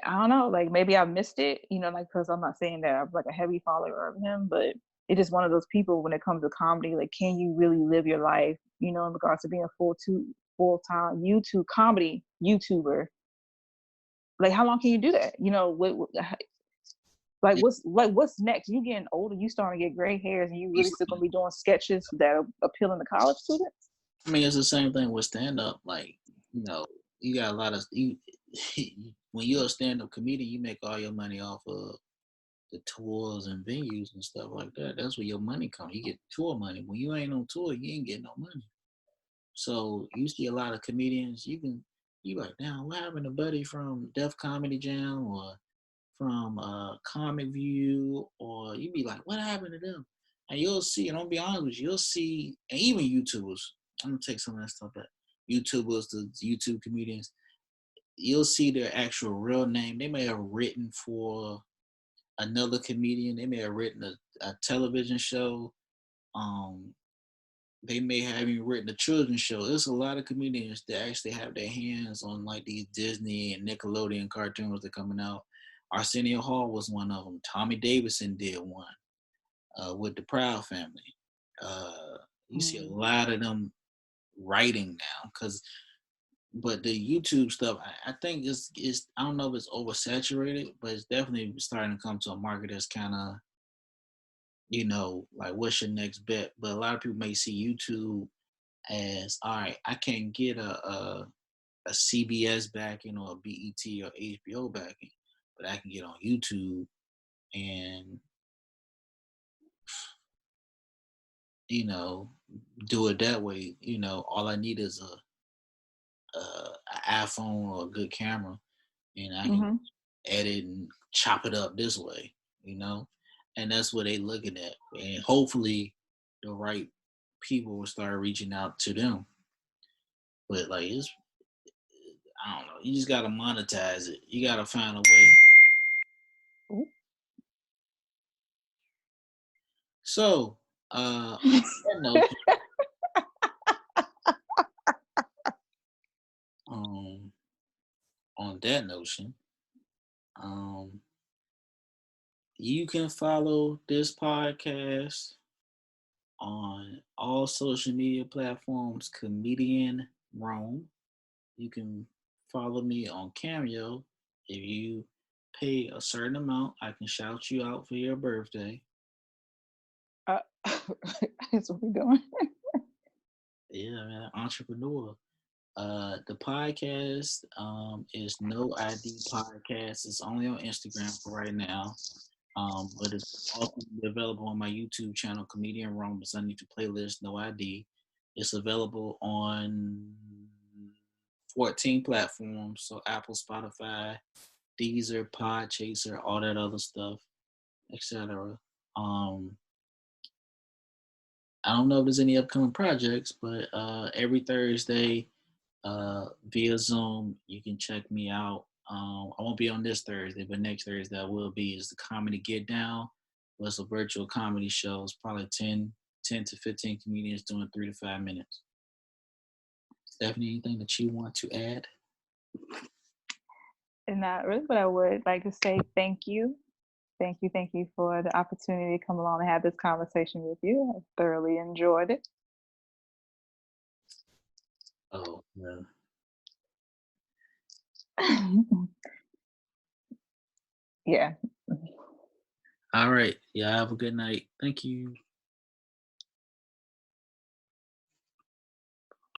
I don't know, like maybe I missed it, like because I'm not saying that I'm like a heavy follower of him, but it is one of those people when it comes to comedy, like can you really live your life, in regards to being a full time YouTube comedy YouTuber? Like how long can you do that? Like Yeah. what's next? You getting older, you starting to get gray hairs, and you really still gonna be doing sketches that are appealing to college students? I mean, it's the same thing with stand up. Like, you got a lot of when you're a stand up comedian, you make all your money off of the tours and venues and stuff like that. That's where your money comes. You get tour money. When you ain't on tour, you ain't getting no money. So you see a lot of comedians. You like, damn, what happened to Buddy from Def Comedy Jam or from Comic View, or you be like, what happened to them? And you'll see, and I'll be honest with you, you'll see, and even YouTubers. I'm gonna take some of that stuff back. YouTubers, the YouTube comedians, you'll see their actual real name. They may have written for another comedian. They may have written a television show. Um, they may have even written a children's show. There's a lot of comedians that actually have their hands on like these Disney and Nickelodeon cartoons that are coming out. Arsenio Hall was one of them. Tommy Davidson did one with the Proud Family. You see a Mm. lot of them writing now, but the YouTube stuff, I think is I don't know if it's oversaturated, but it's definitely starting to come to a market that's kind of like what's your next bet. But a lot of people may see YouTube as, all right, I can't get a CBS backing or a BET or HBO backing, but I can get on YouTube and you know do it that way. All I need is an iPhone or a good camera, and I can Mm-hmm. edit and chop it up this way. You know, and that's what they looking at, and hopefully the right people will start reaching out to them. But like I don't know. You just gotta monetize it. You gotta find a way. So, that notion, um, on that notion, um, you can follow this podcast on all social media platforms. Comedian Rome. You can follow me on Cameo. If you pay a certain amount, I can shout you out for your birthday. uh, that's what we're doing. Yeah, man, entrepreneur. The podcast is No ID Podcast. It's only on Instagram for right now. But it's also available on my YouTube channel, Comedian Rome. It's underneath the playlist No ID. It's available on 14 platforms, so Apple, Spotify, Deezer, Podchaser, all that other stuff, etc. Um, I don't know if there's any upcoming projects, but every Thursday via Zoom. You can check me out. I won't be on this Thursday, but next Thursday I will be. Is the Comedy Get Down. Well, it's a virtual comedy show. It's probably 10 to 15 comedians doing 3 to 5 minutes. Stephanie, anything that you want to add? And that really what I would like to say, thank you. Thank you for the opportunity to come along and have this conversation with you. I thoroughly enjoyed it. Yeah. Yeah. All right. Yeah. Have a good night. Thank you.